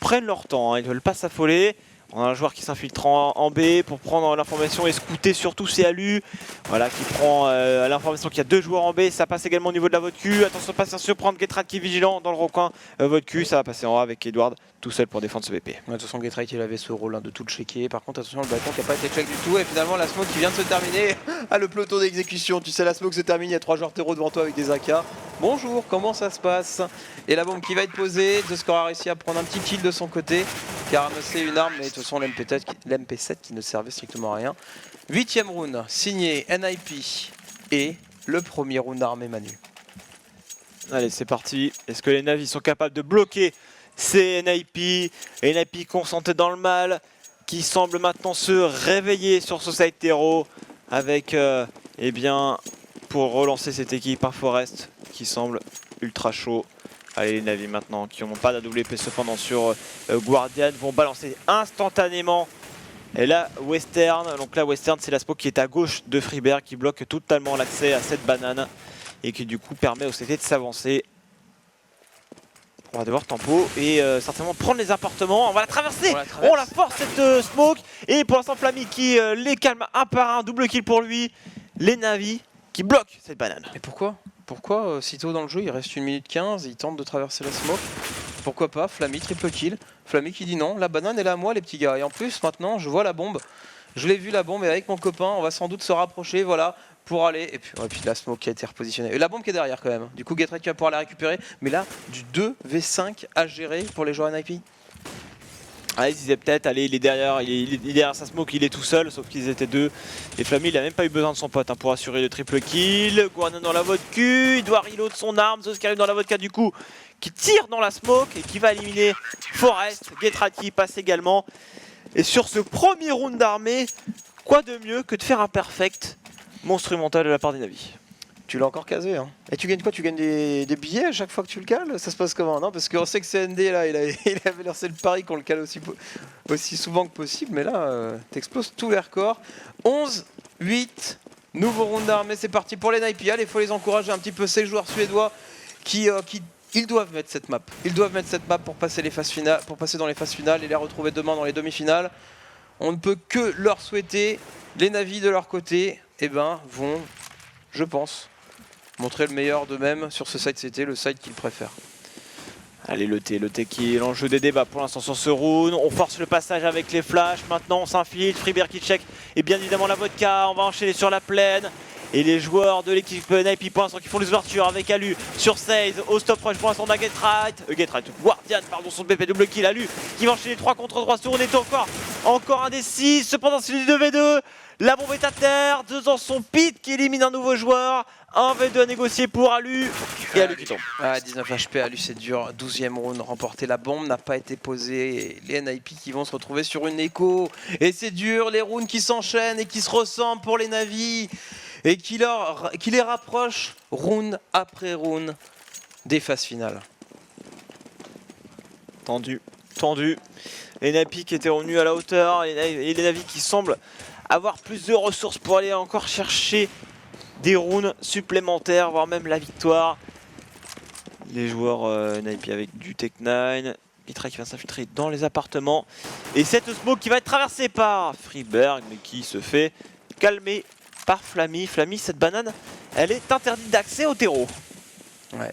[SPEAKER 1] prennent leur temps, hein, ils ne veulent pas s'affoler. On a un joueur qui s'infiltre en B pour prendre l'information et scouter surtout c'est Alu. Voilà, qui prend l'information qu'il y a 2 joueurs en B. Ça passe également au niveau de la vodka. Attention, pas se surprendre. Getrat qui est vigilant dans le recoin. Vodka, ça va passer en A avec Edward tout seul pour défendre ce BP.
[SPEAKER 2] Ouais, de toute façon, Getrat il avait ce rôle de tout checker. Par contre, attention, le bâton qui n'a pas été check du tout. Et finalement, la smoke qui vient de se terminer. Ah, le peloton d'exécution. Tu sais, la smoke se termine. Il y a 3 joueurs terreau devant toi avec des AK. Bonjour, comment ça se passe? Et la bombe qui va être posée. The Score a réussi à prendre un petit kill de son côté. Qui a ramassé une arme, mais de toute façon, l'MP7 qui ne servait strictement à rien. 8ème round, signé NIP. Et le premier round armé Manu.
[SPEAKER 1] Allez, c'est parti. Est-ce que les Navis sont capables de bloquer ces NIP? NIP concentrés dans le mal, qui semble maintenant se réveiller sur ce side terreau. Avec, eh bien, pour relancer cette équipe, un Forest qui semble ultra chaud. Allez, les Navi maintenant qui n'ont pas d'AWP cependant sur Guardian vont balancer instantanément. Et là, Western, donc là Western c'est la smoke qui est à gauche de Freeberg qui bloque totalement l'accès à cette banane et qui du coup permet au CT de s'avancer. On va devoir tempo et certainement prendre les appartements. On va la traverser. On la force cette smoke. Et pour l'instant Flammy qui les calme un par un. Double kill pour lui. Les Navi qui bloquent cette banane.
[SPEAKER 2] Et pourquoi si tôt dans le jeu, il reste 1 minute 15, il tente de traverser la smoke. Pourquoi pas, Flammy, triple kill. Flammy qui dit non, la banane elle est à moi les petits gars. Et en plus maintenant je vois la bombe. Je l'ai vu la bombe et avec mon copain on va sans doute se rapprocher, voilà, pour aller. Et puis la smoke qui a été repositionnée. Et la bombe qui est derrière quand même. Du coup Getrat qui va pouvoir la récupérer. Mais là, du 2v5 à gérer pour les joueurs NIP.
[SPEAKER 1] Ah, ils disaient peut-être, allez, il est derrière, il est derrière sa smoke, il est tout seul, sauf qu'ils étaient deux. Et Flammy, il a même pas eu besoin de son pote pour assurer le triple kill. Guanon dans la vodka, il doit reload son arme, Zeus qui arrive dans la vodka du coup, qui tire dans la smoke et qui va éliminer Forest. Getrati passe également. Et sur ce premier round d'armée, quoi de mieux que de faire un perfect monstrumental de la part des Navi.
[SPEAKER 2] Tu l'as encore casé, hein. Et tu gagnes quoi? Tu gagnes des billets à chaque fois que tu le cales? Ça se passe comment? Non, parce qu'on sait que CND là, il avait lancé le pari qu'on le cale aussi souvent que possible, mais là, t'exploses tous les records. 11, 8, nouveau round d'armée, c'est parti pour les NIP. Allez, il faut les encourager un petit peu, ces joueurs suédois qui ils doivent mettre cette map. Ils doivent mettre cette map pour passer les phases finales, pour passer dans les phases finales et les retrouver demain dans les demi-finales. On ne peut que leur souhaiter. Les Navi de leur côté, eh ben, vont, je pense, montrer le meilleur d'eux-mêmes sur ce side CT, le side qu'ils préfèrent.
[SPEAKER 1] Allez, le T qui est l'enjeu des débats pour l'instant sur ce round. On force le passage avec les flashs. Maintenant, on s'infiltre. Freeberg qui check. Et bien évidemment, la vodka. On va enchaîner sur la plaine. Et les joueurs de l'équipe Naipi pour l'instant qui font les ouvertures avec Alu sur Seize. Au stop rush pour l'instant, on a Getright. Guardian, pardon, son BP double kill. Alu qui va enchaîner 3 contre 3 sur. On est encore un des 6. Cependant, c'est du 2v2. La bombe est à terre. 2 dans son pit qui élimine un nouveau joueur. 1v2 à négocier pour Alu. Et Alu qui tombe.
[SPEAKER 2] Ah, 19 HP, Alu c'est dur. 12e round remporté. La bombe n'a pas été posée. Les NIP qui vont se retrouver sur une écho. Et c'est dur, les rounds qui s'enchaînent et qui se ressemblent pour les Navi. Et qui les rapprochent round après round des phases finales.
[SPEAKER 1] Tendu. Les Napi qui étaient revenus à la hauteur. Et les Navi qui semblent avoir plus de ressources pour aller encore chercher des rounds supplémentaires, voire même la victoire. Les joueurs Naipi avec du Tech9, Mitra qui va s'infiltrer dans les appartements. Et cette smoke qui va être traversée par Freeberg, mais qui se fait calmer par Flammy. Flammy, cette banane, elle est interdite d'accès au terreau.
[SPEAKER 2] Ouais,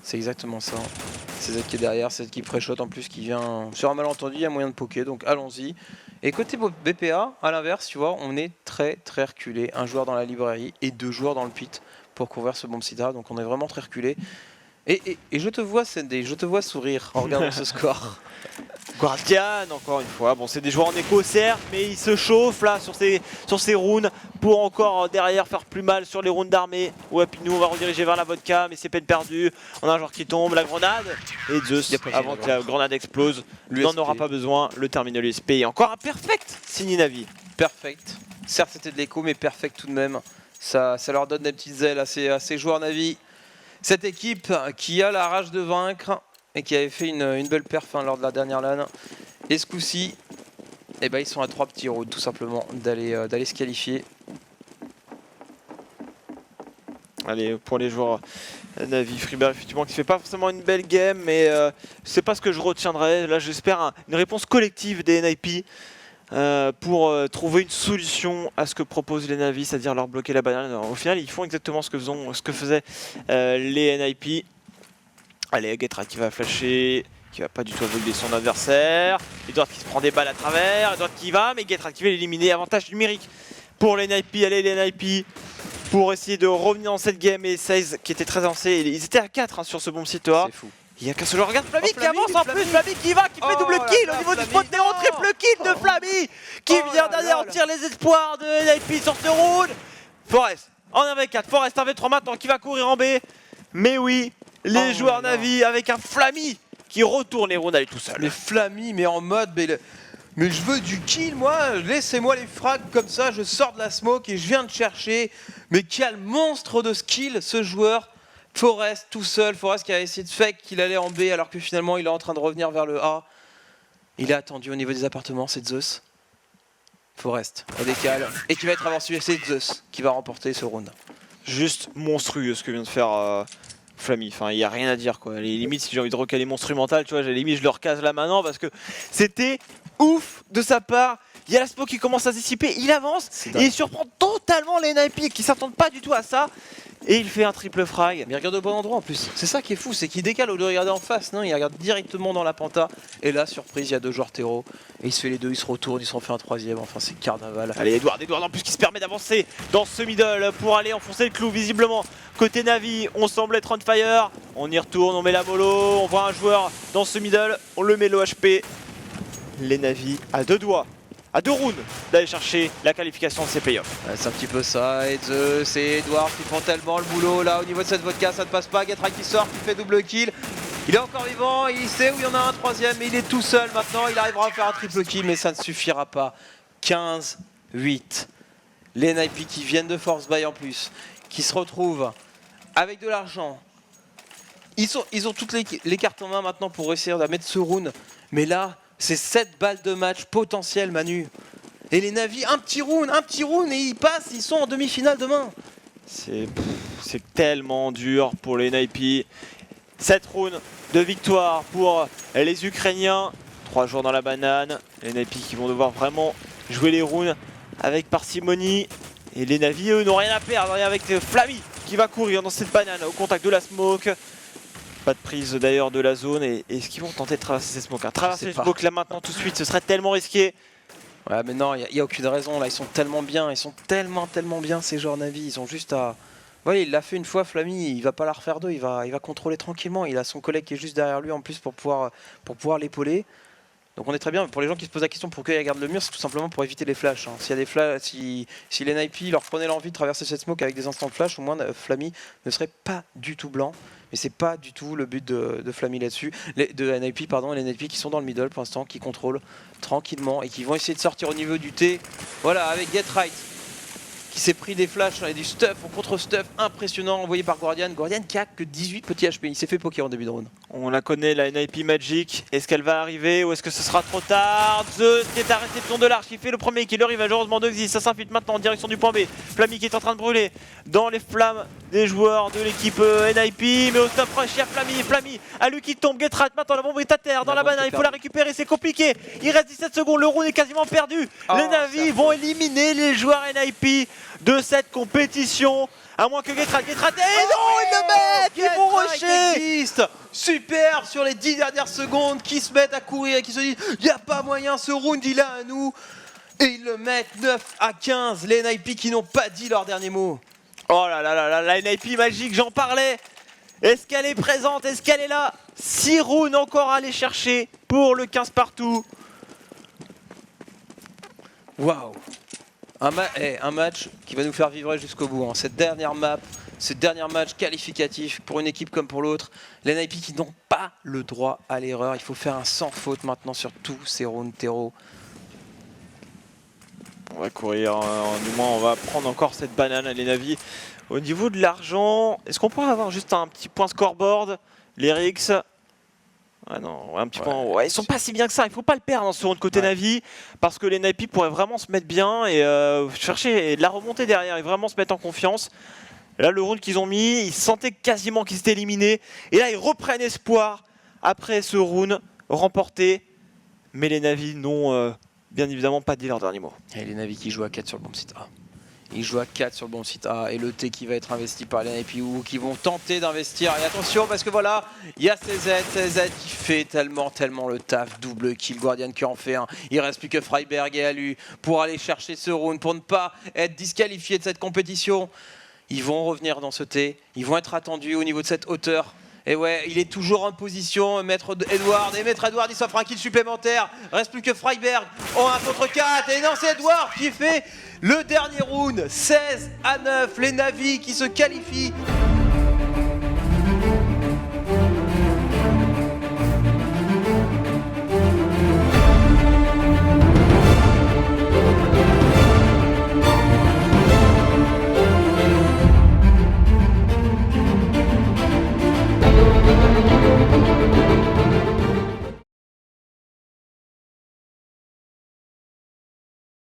[SPEAKER 2] c'est exactement ça. C'est Z qui est derrière, c'est Z qui pré-shot en plus, qui vient sur un malentendu, il y a moyen de poker, donc allons-y. Et côté BPA, à l'inverse, tu vois, on est très reculé. Un joueur dans la librairie et 2 joueurs dans le pit pour couvrir ce bomb site. Donc on est vraiment très reculé. Et je te vois, Sandy, je te vois sourire en regardant ce score.
[SPEAKER 1] Guardian, encore une fois. Bon, c'est des joueurs en écho, certes, mais ils se chauffent là sur ces rounds pour encore derrière faire plus mal sur les rounds d'armée. Ouais, puis nous, on va rediriger vers la vodka, mais c'est peine perdue. On a un joueur qui tombe, la grenade. Et Zeus, avant que la grenade explose, lui n'en aura pas besoin. Le terminal USP et encore un perfect signé Navi.
[SPEAKER 2] Perfect. Certes, c'était de l'écho, mais perfect tout de même. Ça leur donne des petites ailes à ces joueurs Navi. Cette équipe qui a la rage de vaincre et qui avait fait une belle perf lors de la dernière LAN. Et ce coup-ci, eh ben, ils sont à 3 petits rounds tout simplement d'aller se qualifier.
[SPEAKER 1] Allez, pour les joueurs Navi, Freeberg effectivement qui fait pas forcément une belle game, mais c'est pas ce que je retiendrai. Là j'espère une réponse collective des NIP pour trouver une solution à ce que proposent les Navi, c'est-à-dire leur bloquer la banane. Alors, au final ils font exactement ce que faisaient les NIP. Allez, Getra qui va flasher, qui va pas du tout aveugler son adversaire. Edward qui se prend des balles à travers, Edward qui va, mais Getra qui va l'éliminer. Avantage numérique pour les NIP. Allez les NIP pour essayer de revenir dans cette game. Et 16 qui était très avancé, ils étaient à 4 sur ce bon site A.
[SPEAKER 2] C'est fou.
[SPEAKER 1] Il y a qu'un seul joueur, regarde Flammy qui avance en plus, Flammy qui va, qui fait double kill au niveau du spot néon, triple kill de Flammy qui vient d'anéantir les espoirs de NIP sur ce round. Forest en 1v4, Forest 1v3 maintenant qui va courir en B. Mais oui, les joueurs Navi avec un Flammy qui retourne les rounds tout seul.
[SPEAKER 2] Mais Flammy, mais en mode, mais je veux du kill moi, laissez-moi les frags comme ça, je sors de la smoke et je viens de chercher. Mais quel monstre de skill ce joueur. Forest tout seul, Forest qui a essayé de fake qu'il allait en B alors que finalement il est en train de revenir vers le A. Il est attendu au niveau des appartements, c'est Zeus. Forest au décale et qui va être avancé, c'est Zeus qui va remporter ce round.
[SPEAKER 1] Juste monstrueux ce que vient de faire Flammy, enfin il n'y a rien à dire quoi. Les limites si j'ai envie de recaler monstrumental, tu vois, j'ai limite je le recase là maintenant parce que c'était ouf de sa part. Il y a la smoke qui commence à se dissiper, il avance et il surprend totalement les NIP qui s'attendent pas du tout à ça. Et il fait un triple frag.
[SPEAKER 2] Mais il regarde au bon endroit en plus. C'est ça qui est fou, c'est qu'il décale au lieu de regarder en face. Non, il regarde directement dans la penta. Et là, surprise, il y a 2 joueurs terreau. Et il se fait les 2, il se retourne, ils s'en fait un 3ème. Enfin, c'est carnaval.
[SPEAKER 1] Allez, Edward en plus qui se permet d'avancer dans ce middle pour aller enfoncer le clou. Visiblement, côté Navi, on semble être on fire. On y retourne, on met la mollo. On voit un joueur dans ce middle. On le met le HP. les Navis à 2 doigts, à 2 rounds d'aller chercher la qualification de ces playoffs.
[SPEAKER 2] Ouais, c'est un petit peu ça, et c'est Edouard qui font tellement le boulot là au niveau de cette vodka, ça ne passe pas. Getra qui sort, qui fait double kill. Il est encore vivant, il sait où il y en a un troisième, mais il est tout seul maintenant. Il arrivera à faire un triple kill, mais ça ne suffira pas. 15-8. Les NIP qui viennent de Force Buy en plus, qui se retrouvent avec de l'argent. Ils ont toutes les cartes en main maintenant pour essayer de mettre ce round. Mais là, c'est 7 balles de match potentiel, Manu. Et les Navis, un petit round, et ils passent, ils sont en demi-finale demain.
[SPEAKER 1] C'est tellement dur pour les NIP. 7 rounds de victoire pour les Ukrainiens. 3 jours dans la banane. Les NIP qui vont devoir vraiment jouer les rounds avec parcimonie. Et les Navis, eux, n'ont rien à perdre. Et avec Flammy qui va courir dans cette banane au contact de la smoke. Pas de prise d'ailleurs de la zone. Et est-ce qu'ils vont tenter de traverser ces smokes? Traverser les smokes là maintenant tout de suite, ce serait tellement risqué.
[SPEAKER 2] Ouais, mais non, il n'y a aucune raison. Là, ils sont tellement bien. Ils sont tellement bien ces joueurs Navi. Ils ont juste à... Ouais, il l'a fait une fois, Flammy, il va pas la refaire deux, il va contrôler tranquillement. Il a son collègue qui est juste derrière lui en plus pour pouvoir l'épauler. Donc on est très bien. Pour les gens qui se posent la question pourquoi il garde le mur, c'est tout simplement pour éviter les flashs. Hein. S'il y a des flashs, si les NIP leur prenaient l'envie de traverser cette smoke avec des instants de flash, au moins Flammy ne serait pas du tout blanc. Mais c'est pas du tout le but de Flammy là-dessus. De NIP, pardon, les NIP qui sont dans le middle pour l'instant, qui contrôlent tranquillement et qui vont essayer de sortir au niveau du T. Voilà, avec Get Right. Qui s'est pris des flashs et du stuff, au contre-stuff impressionnant envoyé par Guardian. Guardian qui a que 18 petits HP, il s'est fait poker en début de round.
[SPEAKER 1] On la connaît, la NIP Magic. Est-ce qu'elle va arriver ou est-ce que ce sera trop tard? Zeus qui est à réception de l'arche, qui fait le premier kill. Il va heureusement de Xyz, ça s'infiltre maintenant en direction du point B. Flammy qui est en train de brûler dans les flammes des joueurs de l'équipe NIP. Mais au stop rush, il y a Flammy à lui qui tombe. Getrat maintenant, la bombe est à terre dans la banane, il faut la récupérer, c'est compliqué. Il reste 17 secondes, le round est quasiment perdu. Les Navis vont éliminer les joueurs NIP de cette compétition. À moins que Getrat... Et non, ils le mettent. Ils vont rusher.
[SPEAKER 2] Super sur les 10 dernières secondes, qui se mettent à courir et qui se disent il n'y a pas moyen, ce round il est à nous. Et ils le mettent 9-15. Les NIP qui n'ont pas dit leur dernier mot.
[SPEAKER 1] Oh là là là là, la NIP Magic, j'en parlais. Est-ce qu'elle est présente? Est-ce qu'elle est là? 6 rounds encore à aller chercher pour le 15 partout.
[SPEAKER 2] Waouh. Un match qui va nous faire vivre jusqu'au bout. Hein. Cette dernière map, ce dernier match qualificatif pour une équipe comme pour l'autre. Les NIP qui n'ont pas le droit à l'erreur. Il faut faire un sans faute maintenant sur tous ces rounds terreau.
[SPEAKER 1] On va courir, du moins on va prendre encore cette banane à les Navis. Au niveau de l'argent, est-ce qu'on pourrait avoir juste un petit point scoreboard? Les Rix. Ah non, un petit point. Ouais, ils sont pas si bien que ça, il faut pas le perdre dans ce round côté Navi. Parce que les NIP pourraient vraiment se mettre bien et chercher de la remontée derrière et vraiment se mettre en confiance. Et là, le round qu'ils ont mis, ils sentaient quasiment qu'ils étaient éliminés. Et là, ils reprennent espoir après ce round remporté. Mais les Navis n'ont bien évidemment pas dit leur dernier mot.
[SPEAKER 2] Et les Navis qui jouent à 4 sur le bon site A. Ils jouent à 4 sur le bon site A et le T qui va être investi par les NIP ou qui vont tenter d'investir. Et attention parce que voilà, il y a CZ qui fait tellement le taf. Double kill, Guardian qui en fait un. Il reste plus que Freiberg et Alu pour aller chercher ce round, pour ne pas être disqualifié de cette compétition. Ils vont revenir dans ce T, ils vont être attendus au niveau de cette hauteur. Et ouais, il est toujours en position, Maître Edward. Et Maître Edward, il s'offre un kill supplémentaire. Reste plus que Freiberg en 1 contre 4. Et non, c'est Edward qui fait le dernier round. 16-9, les Navis qui se qualifient